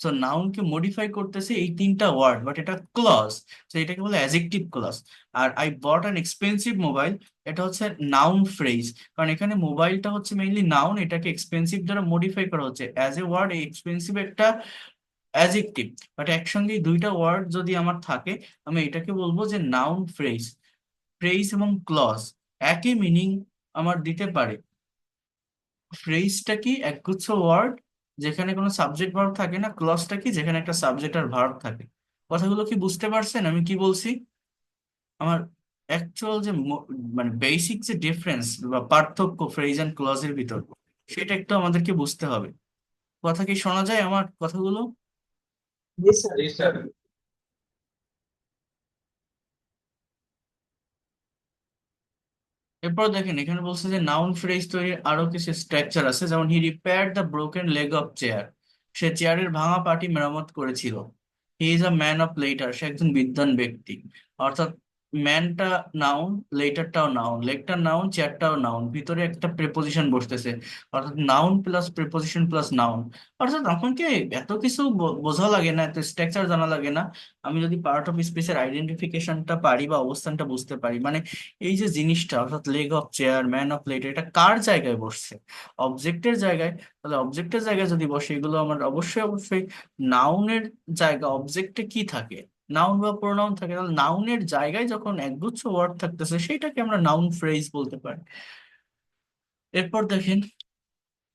সো নাউনকে মডিফাই করতেছে এই তিনটা ওয়ার্ড, বাট এটা ক্লজ। তো এটাকে বলে অ্যাজেক্টিভ ক্লজ। আর I bought an expensive mobile, এটা হচ্ছে নাউন ফ্রেজ, কারণ এখানে মোবাইলটা হচ্ছে মেইনলি নাউন, এটাকে এক্সপেন্সিভ দ্বারা মডিফাই করা হচ্ছে অ্যাজ এ ওয়ার্ড। এই এক্সপেন্সিভ একটা অ্যাজেক্টিভ, বাট একসঙ্গে এই দুইটা ওয়ার্ড যদি আমার থাকে, আমি এটাকে বলবো যে নাউন ফ্রেজ। ফ্রেজ এবং ক্লজ একই মিনিং আমার দিতে পারে। ফ্রেজটা কি? একগুচ্ছ ওয়ার্ড যেখানে কোনো সাবজেক্ট ভার্ব থাকে না। ক্লজটা কি? যেখানে একটা সাবজেক্ট আর ভার্ব থাকে। কথাগুলো কি বুঝতে পারছেন আমি কি বলছি? আমার অ্যাকচুয়াল যে মানে বেসিক যে ডিফারেন্স বা পার্থক্য ফ্রেজ এন্ড ক্লজের ভিতর, সেটা একটু আমাদেরকে বুঝতে হবে। কথা কি শোনা যায় আমার কথাগুলো? জি স্যার, জি স্যার। এরপর দেখেন, এখানে বলছে যে নাউন ফ্রেজ তৈরির আরো কিছু স্ট্রাকচার আছে। যেমন he repaired the broken leg of chair, সে চেয়ারের ভাঙা পাটি মেরামত করেছিল। He is a man of letter, সে একজন বিদ্বান ব্যক্তি। অর্থাৎ ম্যানটা নাউন, লেটারটাও নাউন, লেগটা নাউন, চেয়ারটাও নাউন, ভিতরে একটা প্রেপোজিশন বসতেছে। অর্থাৎ noun plus preposition plus noun. অর্থাৎ আপনাকে এত কিছু বোঝা লাগে না, এত স্ট্রাকচার জানা লাগে না। আমি যদি পার্ট অফ স্পিচের আইডেন্টিফিকেশনটা পারি বা অবস্থানটা বুঝতে পারি, মানে এই যে জিনিসটা, অর্থাৎ leg of chair, man of letter, এটা কার জায়গায় বসছে? অবজেক্টের জায়গায়। তাহলে অবজেক্টের জায়গায় যদি বসে, এগুলো আমার অবশ্যই অবশ্যই নাউনের জায়গা। অবজেক্টে কি থাকে? নাউন বা প্রোনাউন থাকে। তাহলে নাউনের জায়গায় যখন একগুচ্ছ ওয়ার্ড থাকতেছে, সেটাকে আমরা নাউন ফ্রেজ বলতে পারি। এরপর দেখেন,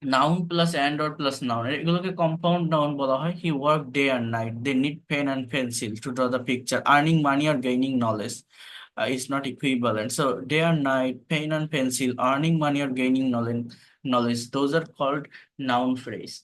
noun plus and or plus noun, এগুলোকে কম্পাউন্ড নাউন বলা হয়। He work day and night, they need pen and pencil to draw the picture, earning money আর gaining knowledge is not equivalent. So day and night, pen and pencil, earning money or gaining knowledge, those are called noun phrase.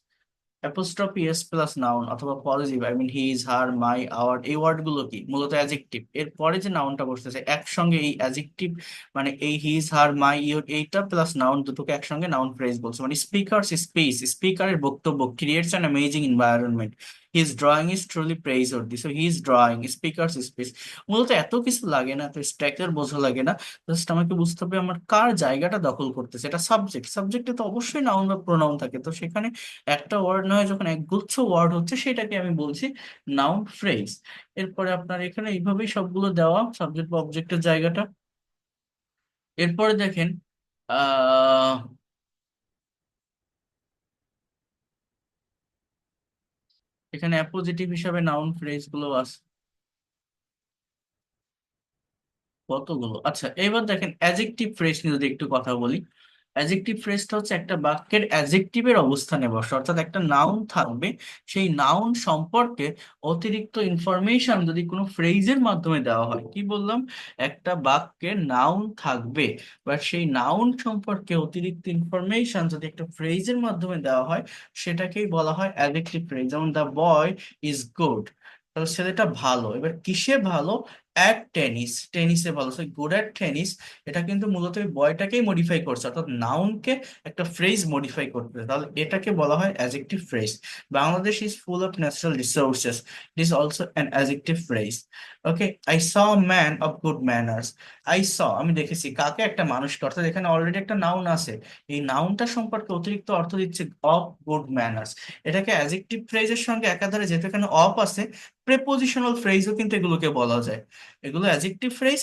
Apostrophe S plus noun অথবা positive, I mean his, her, my, our, এই word গুলো কি মূলত adjective. এরপরে যে নাউনটা বসতেছে একসঙ্গে এই adjective, মানে এই হিজ, হার, মাই, ইওর, এইটা প্লাস নাউন দুটোকে একসঙ্গে নাউন ফ্রেজ বলছে। মানে স্পিকারস স্পিচ, স্পিকারের বক্তব্য creates an amazing environment, his drawing is truly praiseworthy, so his drawing, speaker's speech. মূলত এত কিছু লাগে না, তো স্ট্রাকচার বোঝা লাগে না, জাস্ট আমাকে বুঝতে হবে আমার কার জায়গাটা দখল করতেছে। এটা সাবজেক্ট, সাবজেক্টে তো অবশ্যই নাউন বা প্রোনাউন থাকে, তো সেখানে একটা ওয়ার্ড নয়, যখন একগুচ্ছ ওয়ার্ড হচ্ছে সেটাকে আমি বলছি নাউন ফ্রেজ। এরপরে আপনার এখানে এইভাবেই সবগুলো দেওয়া সাবজেক্ট বা অবজেক্টের জায়গাটা। এরপরে দেখেন আহ এখানে অ্যাপোজিটিভ হিসাবে নাউন ফ্রেজ গুলো আছে কতগুলো। আচ্ছা, এবার দেখেন অ্যাজেক্টিভ ফ্রেজ নিয়ে যদি একটু কথা বলি। অ্যাজেক্টিভ ফ্রেজটা হচ্ছে একটা বাক্যের অ্যাজেক্টিভের অবস্থানে বসে, অর্থাৎ একটা নাউন থাকবে, সেই নাউন সম্পর্কে অতিরিক্ত ইনফরমেশন যদি কোনো ফ্রেজের মাধ্যমে দেওয়া হয়। কি বললাম? একটা বাক্যে নাউন থাকবে, বাট সেই নাউন সম্পর্কে অতিরিক্ত ইনফরমেশন যদি একটা ফ্রেজের মাধ্যমে দেওয়া হয়, সেটাকেই বলা হয় অ্যাজেক্টিভ ফ্রেজ। যেমন দ্য বয় ইজ গুড, তাহলে ছেলেটা ভালো। এবার কিসে ভালো? অ্যাট টেনিস, টেনিসে ভালো। সো গুড অ্যাট টেনিস, এটা কিন্তু মূলত ওই বয়টাকেই মডিফাই করছে, অর্থাৎ নাউনকে একটা ফ্রেজ মডিফাই করতে, তাহলে এটাকে বলা হয় adjective phrase. Bangladesh is full of natural resources, it is also an adjective phrase. Okay, I saw man of good manners, I saw আমি দেখেছি কাকে? একটা মানুষকে, অর্থাৎ এখানে অলরেডি একটা নাউন আছে, এই নাউনটা সম্পর্কে অতিরিক্ত অর্থ দিচ্ছে অফ গুড ম্যানার্স। এটাকে অ্যাজেক্টিভ ফ্রেজের সঙ্গে একাধারে, যেহেতু এখানে অফ আছে, প্রেপোজিশনাল ফ্রেজও কিন্তু এগুলোকে বলা যায়। এগুলো অ্যাজেক্টিভ ফ্রেজ,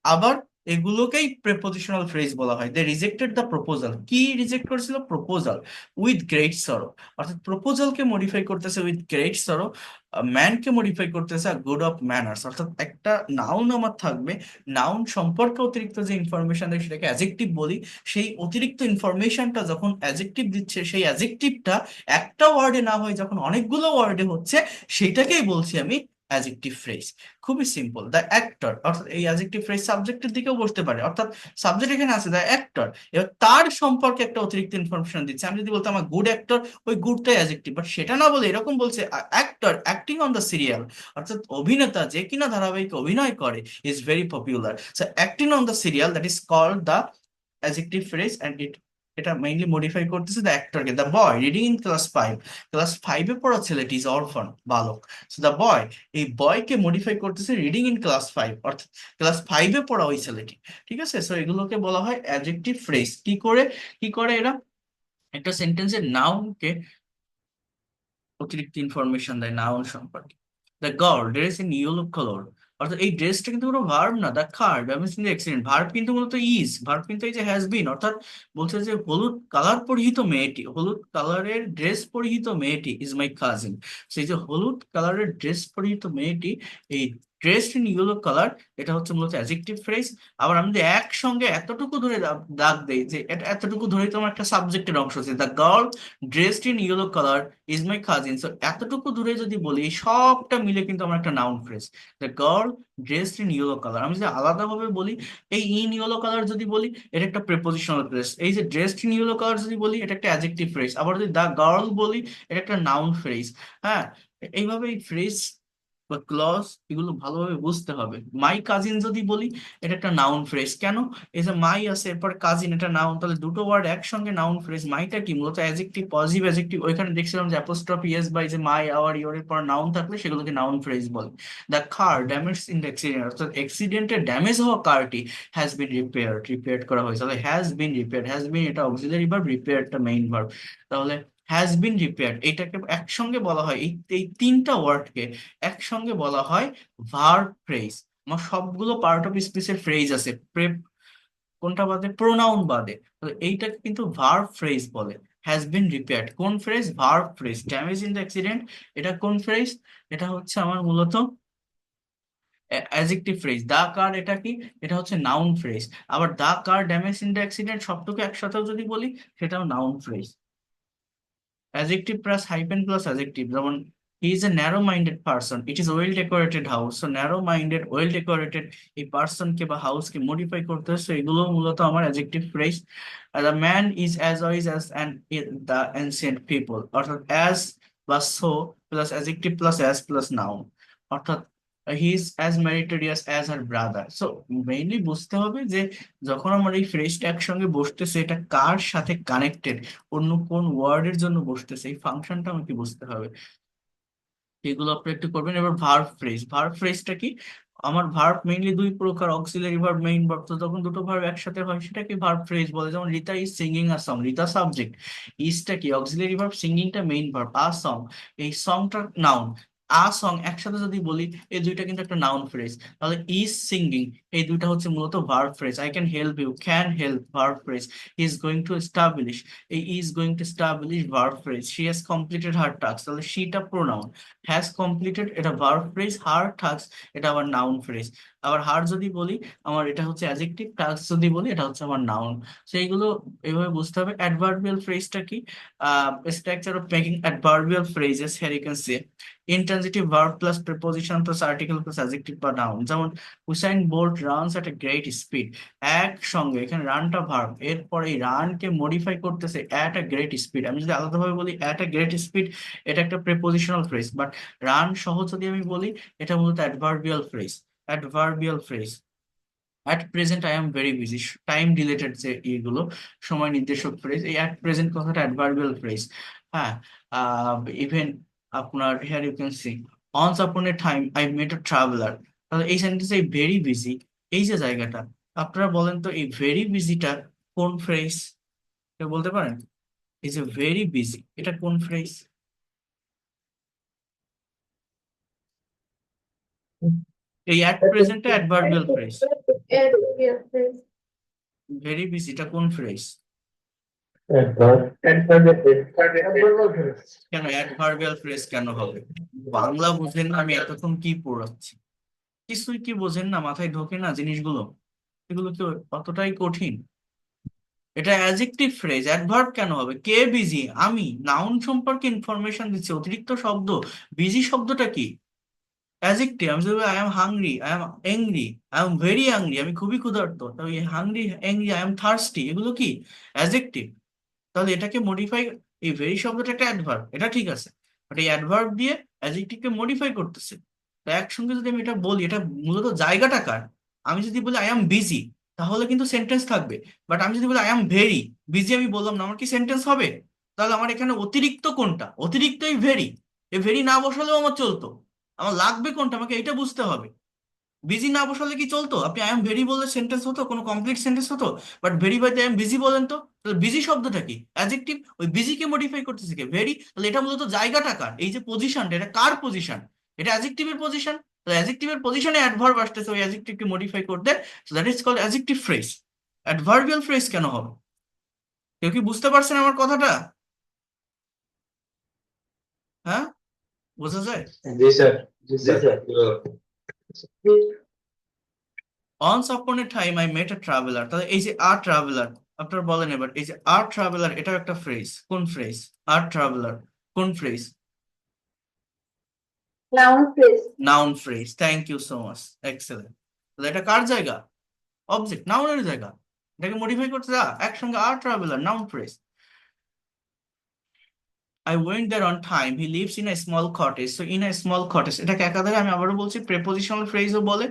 আবার এগুলোকেই প্রেপোজিশনাল ফ্রেজ বলা হয়। দে রিজেক্টেড দ্য প্রপোজাল, কি রিজেক্ট করেছিল? প্রপোজাল, উইথ গ্রেট সরো, অর্থাৎ প্রপোজালকে মডিফাই করতেছে উইথ গ্রেট সরো, ম্যানকে মডিফাই করতেছে গুড অফ ম্যানার্স। অর্থাৎ একটা নাউন আমার থাকবে, নাউন সম্পর্কে অতিরিক্ত যে ইনফরমেশন দেয় সেটাকে অ্যাজেক্টিভ বলি। সেই অতিরিক্ত ইনফরমেশনটা যখন অ্যাজেক্টিভ দিচ্ছে, সেই অ্যাজেক্টিভটা একটা ওয়ার্ডে না হয় যখন অনেকগুলো ওয়ার্ডে হচ্ছে, সেটাকেই বলছি আমি অ্যাজেক্টিভ ফ্রেজ। খুবই সিম্পল। দ্য অ্যাক্টর, অর্থাৎ এই অ্যাডজেক্টিভ ফ্রেজ সাবজেক্টের দিকেও বসতে পারে, অর্থাৎ সাবজেক্ট এখানে আছে দ্য অ্যাক্টর, এবার তার সম্পর্কে একটা অতিরিক্ত ইনফরমেশন দিচ্ছে। আমি যদি বলতাম আমার গুড অ্যাক্টর, ওই গুডটাই অ্যাডজেক্টিভ, বাট সেটা না বলে এরকম বলছে actor acting on the serial, অর্থাৎ অভিনেতা যে কিনা ধারাবাহিকে অভিনয় করে, is very popular, so acting on the serial, that is called the adjective phrase. And এটা মেইনলি মডিফাই করতেছে দ্য অ্যাক্টরকে। The boy reading in class 5, class 5-এ পড়া ছেলেটি ইজ অরফান, বালক। সো দ্য বয়, এই বয়কে মডিফাই করতেছে রিডিং ইন ক্লাস 5, অর্থাৎ ক্লাস 5-এ পড়া ওই ছেলেটি। ঠিক আছে, সো এগুলোকে বলা হয় অ্যাডজেক্টিভ ফ্রেজ। কি করে এরা? একটা সেন্টেন্সের নাউনকে অতিরিক্ত ইনফরমেশন দেয় নাউন সম্পর্কে। The girl dress in yellow colour, অর্থাৎ এই ড্রেসটা কিন্তু কোনো ভার্ব না। The car damage in the accident, verb কিন্তু মূলত ইজ, ভার্ব কিন্তু এই যে হ্যাজ বিন, অর্থাৎ বলছে যে হলুদ কালার পরিহিত মেয়েটি, হলুদ কালারের ড্রেস পরিহিত মেয়েটি ইজ মাই কাজিন। সেই যে হলুদ কালারের ড্রেস পরিহিত মেয়েটি, এই ড্রেস ইন ইয়েলো কালার, এটা হচ্ছে মূলত অ্যাডজেক্টিভ ফ্রেজ। আবার আমি যদি একসঙ্গে এতটুকু ধরে দাগ দেই, যে এটা এতটুকু ধরে তোমার একটা সাবজেক্টের অংশ আছে, the girl dressed in yellow colour is my cousin, so এতটুকু দূরে যদি বলি, এই সবটা মিলে কিন্তু আমার একটা noun phrase. The girl dressed in yellow colour, আমি যদি আলাদাভাবে বলি, এই ইন ইয়েলো কালার যদি বলি, এটা একটা প্রেপোজিশনাল ফ্রেজ। এই যে ড্রেসড ইন ইয়েলো কালার যদি বলি, এটা একটা অ্যাডজেক্টিভ ফ্রেজ। আবার যদি দ্য গার্ল বলি, এটা একটা নাউন ফ্রেজ। হ্যাঁ, এইভাবে এই ফ্রেজ বা ক্লজ এগুলো ভালোভাবে বুঝতে হবে। মাই কাজিন যদি বলি, এটা একটা নাউন ফ্রেজ। কেন? এই যে মাই আছে, এরপর কাজিন, এটা নাউন, তাহলে দুটো ওয়ার্ড একসঙ্গে নাউন ফ্রেজ। মাইটা কি মূলত অ্যাডজেক্টিভ, পজিটিভ অ্যাডজেক্টিভ। ওইখানে দেখছিলাম যে অ্যাপোস্ট্রফি এস বা এই যে মাই, আওয়ার, ইওর এর পর নাউন থাকলে সেগুলোকে নাউন ফ্রেজ বলে। The car damage in the accident, অর্থাৎ অ্যাক্সিডেন্টে ড্যামেজ হওয়া কারটি হ্যাজ বিন রিপেয়ার্ড, রিপেয়ার্ড করা হয়েছে। তাহলে has been repaired, has been এটা অক্সিলারি ভার্ব, রিপেয়ারটা মেইন ভার্ব। তাহলে হ্যাজ বিন রিপেয়ার্ড এটাকে একসঙ্গে বলা হয়, এই এই তিনটা ওয়ার্ডকে একসঙ্গে বলা হয় ভার্ব ফ্রেজ। আমার সবগুলো পার্ট অফ স্পিচের ফ্রেজ আছে, কোনটা বাদে? প্রোনাউন বাদে। তো এইটাকে কিন্তু ভার্ব ফ্রেজ বলে। হ্যাজ বিন রিপেয়ার্ড কোন phrase? Verb phrase. Damage in the accident, এটা কোন ফ্রেজ? এটা হচ্ছে আমার মূলত অ্যাডজেক্টিভ ফ্রেজ। দা কার, এটা কি? এটা হচ্ছে নাউন ফ্রেজ। আবার the car damage in the accident সবটুকু একসাথেও যদি বলি, সেটাও noun phrase. Adjective plus hyphen plus adjective, যেমন he is a narrow minded person, it is well decorated house. So narrow minded, well decorated, এই পার্সনকে বা হাউসকে মডিফাই করতে হচ্ছে, এগুলো মূলত আমার adjective phrase. The man is as wise as an the ancient people, অর্থাৎ অ্যাজ বা so plus adjective plus as plus noun, অর্থাৎ he is as meritorious as her brother. So mainly বুঝতে হবে যে যখন আমার এই ফ্রেজটা একসঙ্গে বসতেছে, এটা কার সাথে কানেক্টেড, অন্য কোন ওয়ার্ডের জন্য বসতেছে, এই ফাংশনটা আমাকে বুঝতে হবে। এগুলো আপনি একটু করবেন। এবার ভার্ব ফ্রেজ, ভার্ব ফ্রেজটা কি? আমার ভার্ব মেইনলি দুই প্রকার, অক্সিলারি ভার্ব, মেইন ভার্ব। তো যখন দুটো ভার্ব একসাথে হয় সেটাকে ভার্ব ফ্রেজ বলে। যেমন Rita is singing a song, Rita subject, ইজটা কি অক্সিলারি ভার্ব, সিঙ্গিংটা মেইন ভার্ব, আ সং এই সংটা নাউন। আ সং একসাথে যদি বলি, এই দুইটা কিন্তু একটা নাউন ফ্রেজ। তাহলে ইজ সিঙ্গিং, এই দুইটা হচ্ছে মূলত verb phrase. I can help you, can help verb phrase. He is going to establish, এই is going to establish verb phrase. She has completed her task, তাহলে শিটা প্রোনাউন। হ্যাজ কমপ্লিটেড এটা verb phrase, her task এটা আবার noun phrase. আবার হার যদি বলি আমার এটা হচ্ছে অ্যাডজেক্টিভ, টাস্ক যদি বলি এটা হচ্ছে আমার নাউন। সেইগুলো এইভাবে বুঝতে হবে। অ্যাডভার্বিয়াল ফ্রেজটা কি? Structure of making adverbial phrases, here you can say intransitive verb plus preposition plus article plus adjective বা নাউন। যেমন Usain Bolt runs at a great speed, একসঙ্গে এখানে রানটা ভার্ব, এরপরে এই রানকে মডিফাই করতেছে অ্যাট আ গ্রেট স্পিড। আমি যদি আলাদাভাবে বলি অ্যাট আ গ্রেট স্পিড, এটা একটা প্রিপোজিশনাল ফ্রেজ। বাট রান সহ যদি আমি বলি, এটা মূলত adverbial phrase. Adverbial phrase, at present I am very busy, time related যে এগুলো সময় নির্দেশক ফ্রেজ, এই অ্যাট প্রেজেন্ট কথাটা অ্যাডভার্বিয়াল ফ্রেজ। হ্যাঁ, ইভেন আপনার here you can see once upon a time I met a traveller. তাহলে এই সেন্টেন্সে এই ভেরি বিজি, এই যে জায়গাটা, আপনারা বলেন তো এই ভেরি বিজিটা কোন ফ্রেজ? কেউ বলতে পারেন? এই যে ভেরি বিজি, এটা কোন ফ্রেজ? এই অ্যাট প্রেজেন্টটা অ্যাডভার্বিয়াল ফ্রেজ। ভেরি বিজি এটা কোন ফ্রেজ? কেন অ্যাডভার্বিয়াল ফ্রেজ কেন হবে? বাংলা বুঝেন না, আমি এতক্ষণ কি পড়াচ্ছি, কিছুই কি বোঝেন না, মাথায় ঢোকে না জিনিসগুলো? এগুলো কি অতটাই কঠিন? এটা অ্যাডজেক্টিভ ফ্রেজ, অ্যাডভার্ব কেন হবে? কে বিজি? আমি নাউন সম্পর্কে ইনফরমেশন দিচ্ছি, অতিরিক্ত শব্দ। বিজি শব্দটা কি? অ্যাডজেক্টিভ। আমি যদি I am hungry, I am angry, I am very hungry, আমি খুবই ক্ষুধার্ত, তবে hungry, angry, I am thirsty, এগুলো কি অ্যাডজেক্টিভ? তাহলে এটাকে মডিফাই, এই ভেরি শব্দটা একটা অ্যাডভার্ব, এটা ঠিক আছে, বাট এই অ্যাডভার্ব দিয়ে অ্যাডজেক্টিভকে মডিফাই করতেছে। তো একসঙ্গে যদি আমি এটা বলি, এটা মূলত জায়গাটা কার? আমি যদি বলি আই এম বিজি, তাহলে কিন্তু সেন্টেন্স থাকবে। বাট আমি যদি বলি আই এম ভেরি বিজি, আমি বললাম না, আমার কি সেন্টেন্স হবে? তাহলে আমার এখানে অতিরিক্ত কোনটা? অতিরিক্ত এই ভেরি। এই ভেরি না বসালেও আমার চলতো, আমার লাগবে কোনটা আমাকে এটা বুঝতে হবে। বিজি না বসালে কি চলতো? আপনি আই এম ভেরি বললে সেন্টেন্স হতো, কোনো কমপ্লিট সেন্টেন্স হতো। But very by I am busy বলেন তো, তাহলে বিজি শব্দটা কি? অ্যাডজেক্টিভ। ওই বিজি কে মডিফাই করতেছে কে? ভেরি। তাহলে এটা মূলত জায়গাটা কার? এই যে পজিশনটা, এটা কার পজিশন? এটা অ্যাডজেক্টিভের পজিশন। তাহলে অ্যাডজেক্টিভের পজিশনে অ্যাডভার্ব আসতেছে ওই অ্যাডজেক্টিভ কে মডিফাই করতে। So that is called adjective phrase. Adverbial phrase কেন হবে? কেউ কি বুঝতে পারছেন আমার কথাটা? হ্যাঁ, বোঝা যায়? जी sir. Ji sir. অনস upon a time I met a traveller, তাহলে এই যে আর ট্রাভেলার, আপনারা বলেন এবার, এই যে আর ট্রাভেলার, এটা একটা ফ্রেজ, কোন ফ্রেজ? আর ট্রাভেলার কোন phrase? Noun phrase. Noun phrase, thank you so much, excellent. তাহলে এটা কার জায়গা? অবজেক্ট, নাউনের জায়গা। এটাকে মডিফাই করতে যা, একসঙ্গে আর traveller, noun phrase. I went there on time, he lives in a small cottage. So in a small cottage, এটাকে একাধারে আমি আবারও বলছি প্রেপোজিশনাল ফ্রেজও বলে,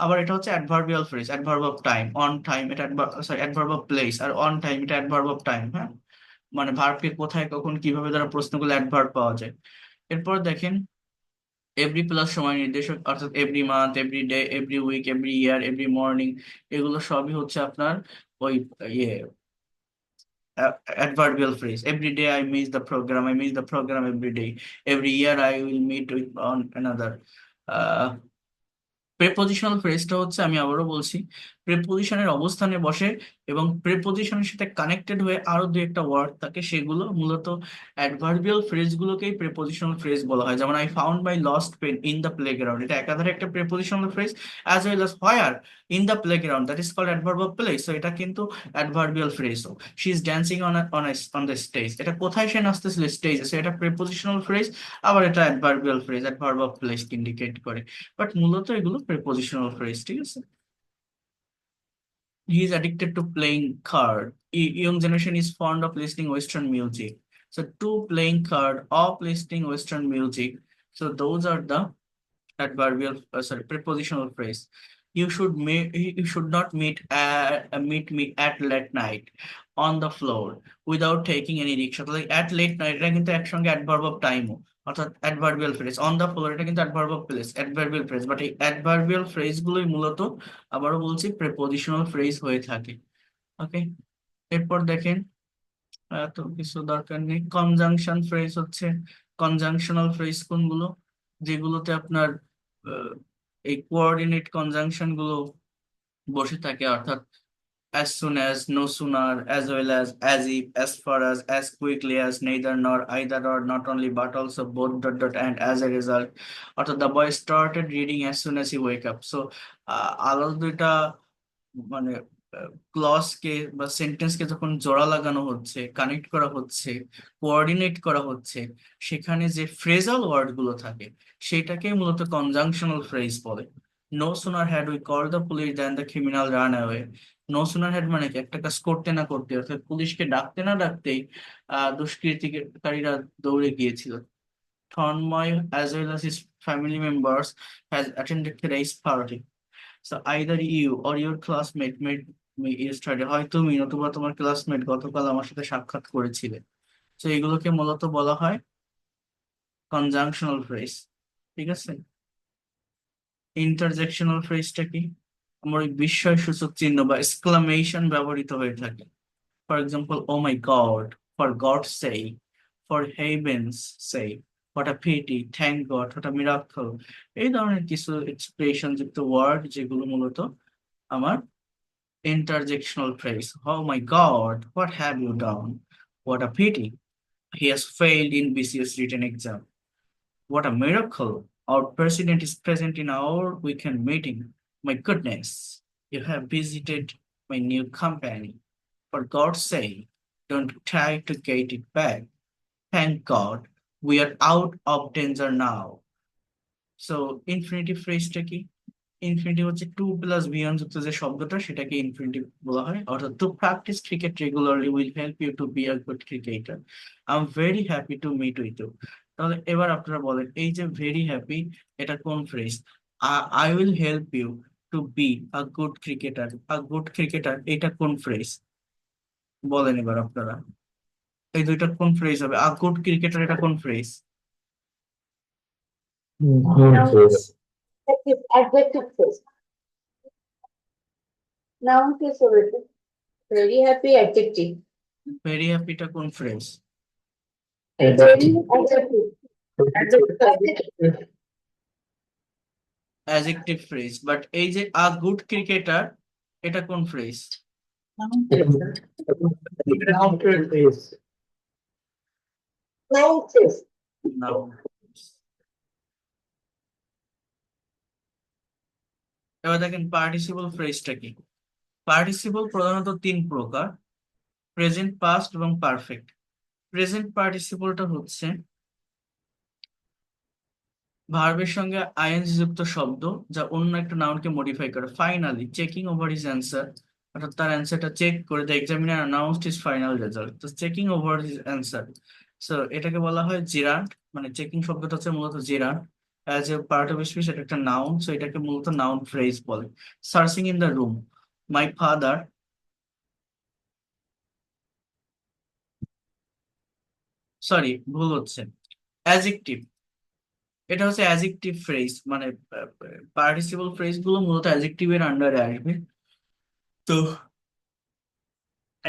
আবার এটা হচ্ছে adverbial phrase. Adverb of time, on time এটা সরি অ্যাডভার্ব অফ প্লেস, আর অন টাইম এটা অ্যাডভার্ব অফ টাইম। হ্যাঁ, মানে ভার্বকে কোথায় কখন কিভাবে দ্বারা প্রশ্ন করলে অ্যাডভার্ব পাওয়া যায়। এরপর দেখেন এভরি প্লাস সময় নির্দেশক, অর্থাৎ every month, every day, every week, every year, every morning, এগুলো সবই হচ্ছে আপনার ওই ইয়ে adverbial phrase. Every day I miss the program. I miss the program every day. Every year I will meet with on another. Prepositional ফ্রেজটা হচ্ছে, আমি আবারও বলছি, প্রিপোজিশনের অবস্থানে বসে এবং প্রিপোজিশনের সাথে কানেক্টেড হয়ে আরো দুই একটা ওয়ার্ড থাকে, সেগুলো মূলত অ্যাডভার্বিয়াল ফ্রেজ গুলোকেই প্রিপোজিশনাল ফ্রেজ বলা হয়। যেমন I found my lost pen in the playground, এটা একাধারে একটা prepositional phrase, as well as where in the playground, that is called adverb of place, তো এটা কিন্তু অ্যাডভার্বিয়াল ফ্রেজও। She is dancing on the stage, এটা কোথায় সে নাচতেছিল, স্টেজে, সো এটা প্রিপোজিশনাল ফ্রেজ, আবার এটা adverbial phrase, adverb of place indicate করে, বাট মূলত এগুলো প্রিপোজিশনাল ফ্রেজ, ঠিক আছে। He is addicted to playing card. Young generation is fond of listening Western music. So to playing card or listening Western music. So those are the adverbial, sorry, prepositional phrase. You should not meet me at late night on the floor without taking any rickshaw. তাহলে at late night এটা কিন্তু একসঙ্গে adverb of time ও, অর্থাৎ adverbial phrase. On the floor এটা কিন্তু adverb of place, adverbial phrase, but এই adverbial phrase গুলোই মূলত, আবারও বলছি, প্রিপোজিশনাল ফ্রেজ হয়ে থাকে। ওকে, এরপর দেখেন, এত কিছু দরকার নেই। কনজাংশন ফ্রেজ হচ্ছে, কনজাংশনাল ফ্রেজ কোনগুলো, যেগুলোতে আপনার আহ, এই কোঅর্ডিনেট কনজাংশন গুলো বসে থাকে, অর্থাৎ as soon as, no sooner, as well as if, as far as quickly as, neither nor, either or, not only but also, both dot dot and, as a result, অর্থাৎ the boy started reading as soon as he wake up. So আলাদা দুইটা মানে clause কে বা sentence কে যখন জোড়া লাগানো হচ্ছে, connect করা হচ্ছে, কোঅর্ডিনেট করা হচ্ছে, সেখানে যে ফ্রেজাল ওয়ার্ড গুলো থাকে সেটাকে মূলত কনজাংশনাল ফ্রেজ বলে। No sooner had we call the police then the criminal run away. No sooner had মানে কি, একটা কাজ করতে না করতে, অর্থাৎ পুলিশকে ডাকতে না ডাকতেই দুষ্কৃতিকারীরা দৌড়ে গিয়েছিল। Thornmoy, as well as his family members, has attended today's party. So either you or your classmate made me yesterday, হয় তুমি নতুবা তোমার ক্লাসমেট গতকাল আমার সাথে সাক্ষাৎ করেছিলে। তো এগুলোকে মূলত বলা হয় কনজাংশনাল ফ্রেজ, ঠিক আছে। ইন্টারজেকশনাল ফ্রেজটা কি, আমার ওই বিস্ময় সূচক চিহ্ন বা এক্সক্লামেশন ব্যবহৃত হয়ে থাকে। For example, oh my God, for God sake, for heaven's sake, what a pity, thank God, what a miracle, এই ধরনের কিছু এক্সপ্রেশন যুক্ত ওয়ার্ড যেগুলো মূলত আমার interjectional phrase. Oh my God, what have you done? What a pity. He has failed in BCS written exam. What a miracle. Our president is present in our weekend meeting. My goodness, you have visited my new company. For God's sake, don't try to get it back. Thank God, we are out of danger now. So, infinitive phrase কি? Infinitive হচ্ছে to plus beyond যুক্ত যে শব্দটা, সেটাকে infinitive বলা হয়। অর্থাৎ to practice cricket regularly will help you to be a good cricketer. I am very happy to meet with you. তাহলে এবার আপনারা বলেন, এই যে ভেরি হ্যাপি, এটা কোন phrase? I will help you to be a good cricketer, a good cricketer, এটা কোন ফ্রেজ? বলেন এবার আপনারা, এই দুইটা কোন ফ্রেজ হবে? আ গুড ক্রিকেটার, এটা কোন phrase? Noun phrase. Adjective phrase. Noun phrase already. Very happy adjective. Very হ্যাপিটা কোন phrase? Very adjective. Adjective. Adjective phrase, but এই যে আ গুড ক্রিকেটার, এটা কোন phrase? Noun phrase. Noun phrase. Noun. এবার দেখেন পার্টিসিপল ফ্রেজটা কি। পার্টিসিপল প্রধানত তিন প্রকার: প্রেজেন্ট, পাস্ট এবং পারফেক্ট। প্রেজেন্ট পার্টিসিপলটা হচ্ছে ভার্বের সঙ্গে আইএনজি যুক্ত শব্দ, যা অন্য একটা নাউনকে মডিফাই করে। Finally checking over his answer, অর্থাৎ তার অ্যান্সারটা চেক করে, the examiner announced his final result, তো checking over his answer. So এটাকে বলা হয় জেরান্ট, মানে চেকিং শব্দটা হচ্ছে মূলত gerund. As a part of speech এটা একটা নাউন, সো এটাকে মূলত নাউন ফ্রেজ বলে। Searching in the room, my father, sorry ভুল হচ্ছে, অ্যাজেক্টিভ, এটা হচ্ছে অ্যাজেক্টিভ ফ্রেজ, মানে পার্টিসিপল ফ্রেজ গুলো মূলত অ্যাজেক্টিভের আন্ডারে আসবে। তো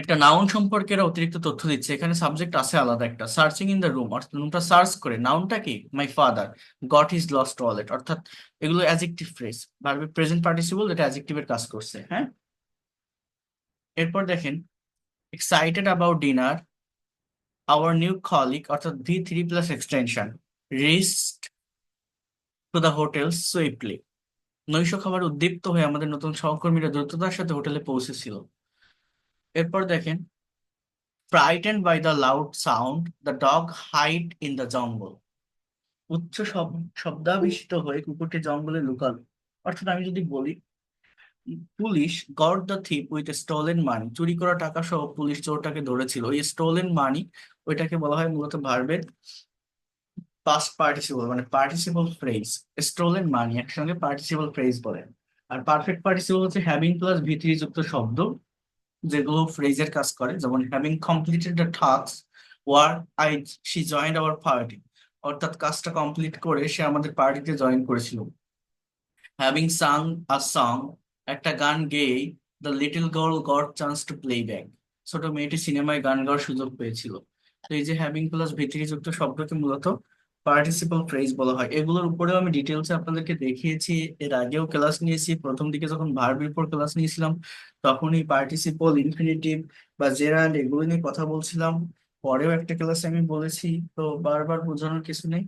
একটা নাউন সম্পর্কে এরা অতিরিক্ত তথ্য দিচ্ছে, এখানে সাবজেক্ট আছে আলাদা একটা, সার্চিং ইন দ্য রুম, অর্থাৎ রুমটা সার্চ করে। নাউনটা কি? My father goat his lost wallet, অর্থাৎ এগুলো অ্যাজেক্টিভ ফ্রেজ, ভার্বের প্রেজেন্ট পার্টিসিপল, এটা অ্যাজেক্টিভের কাজ করছে, হ্যাঁ। এরপর দেখেন excited about dinner our new colleague অর্থাৎ V3+ extension reached to the hotel swiftly. নৈশ খাবার উদ্দীপ্ত হয়ে আমাদের নতুন সহকর্মীরা দ্রুততার সাথে হোটেলে পৌঁছেছিল। এরপর দেখেন frightened by the loud sound the dog hide in the jungle. উচ্চ শব্দাবিষ্ট হয়ে কুকুরটি জঙ্গলে লুকালো। অর্থাৎ আমি যদি বলি police got the thief with stolen money, চুরি করা টাকা সহ পুলিশ চোরটাকে ধরেছিল। ওই স্টোলেন মানি ওইটাকে বলা হয় মূলত ভার্বের পাস্ট পার্টিসিপল, মানে পার্টিসিপল ফ্রেজ। স্টোলেন মানি একসঙ্গে পার্টিসিপল ফ্রেজ বলে। আর পারফেক্ট পার্টিসিপল হচ্ছে হ্যাভিং প্লাস ভিত্রি যুক্ত শব্দ যেগুলো ফ্রেজের কাজ করে, যেমন having completed the task work I she joined hour party, অর্থাৎ কাজটা কমপ্লিট করে সে আমাদের পার্টিতে জয়েন করেছিল। হ্যাভিং সাং আ সং, একটা গান গেয়ে the little girl got chance to play back, ছোট মেয়েটি সিনেমায় গান গাওয়ার সুযোগ পেয়েছিল। তো এই যে হ্যাভিং প্লাস ভিত্তি যুক্ত শব্দকে মূলত পার্টিসিপল ফ্রেজ বলা হয়। এগুলোর উপরেও আমি ডিটেলসে আপনাদেরকে দেখিয়েছি, এর আগেও ক্লাস নিয়েছি। প্রথম দিকে যখন ভার্বের উপর ক্লাস নিয়েছিলাম তখনই পার্টিসিপল, ইনফিনিটিভ বা জেরান্ড এগুলো নিয়ে কথা বলছিলাম। পরেও একটা ক্লাসে আমি বলেছি, তো বারবার বোঝানোর কিছু নেই।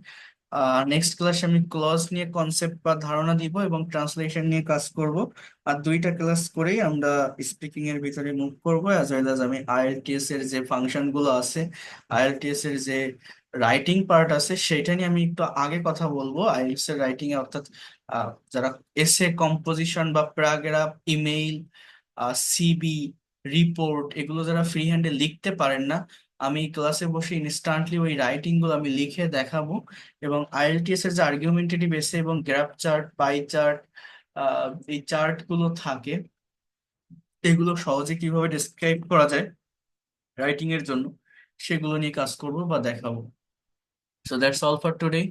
নেক্সট ক্লাসে আমি ক্লজ নিয়ে কনসেপ্ট বা ধারণা দিব এবং ট্রান্সলেশন নিয়ে কাজ করব। আর দুইটা ক্লাস করেই আমরা স্পিকিং এর ভিতরে মুভ করব, অ্যাজ ওয়েল অ্যাজ আমি আইএলটিএস এর যে ফাংশন গুলো আছে, আইএলটিএস এর যে রাইটিং পার্ট আছে সেটা নিয়ে আমি একটু আগে কথা বলবো। আইএলটিএস এর রাইটিং এ অর্থাৎ যারা এসে কম্পোজিশন বা প্যারাগ্রাফ, ইমেইল, সিবি, রিপোর্ট এগুলো যারা ফ্রি হ্যান্ডে লিখতে পারেন না, আমি ক্লাসে বসে ইনস্ট্যান্টলি ওই রাইটিং গুলো আমি লিখে দেখাবো। এবং আইএলটিএস এর যে আর্গুমেন্টেটিভ এসে এবং গ্রাফ চার্ট, পাই চার্ট, এই চার্ট গুলো থাকে, এগুলো সহজে কিভাবে ডেসক্রাইব করা যায় রাইটিং এর জন্য সেগুলো নিয়ে কাজ করব বা দেখাবো। So that's all for today.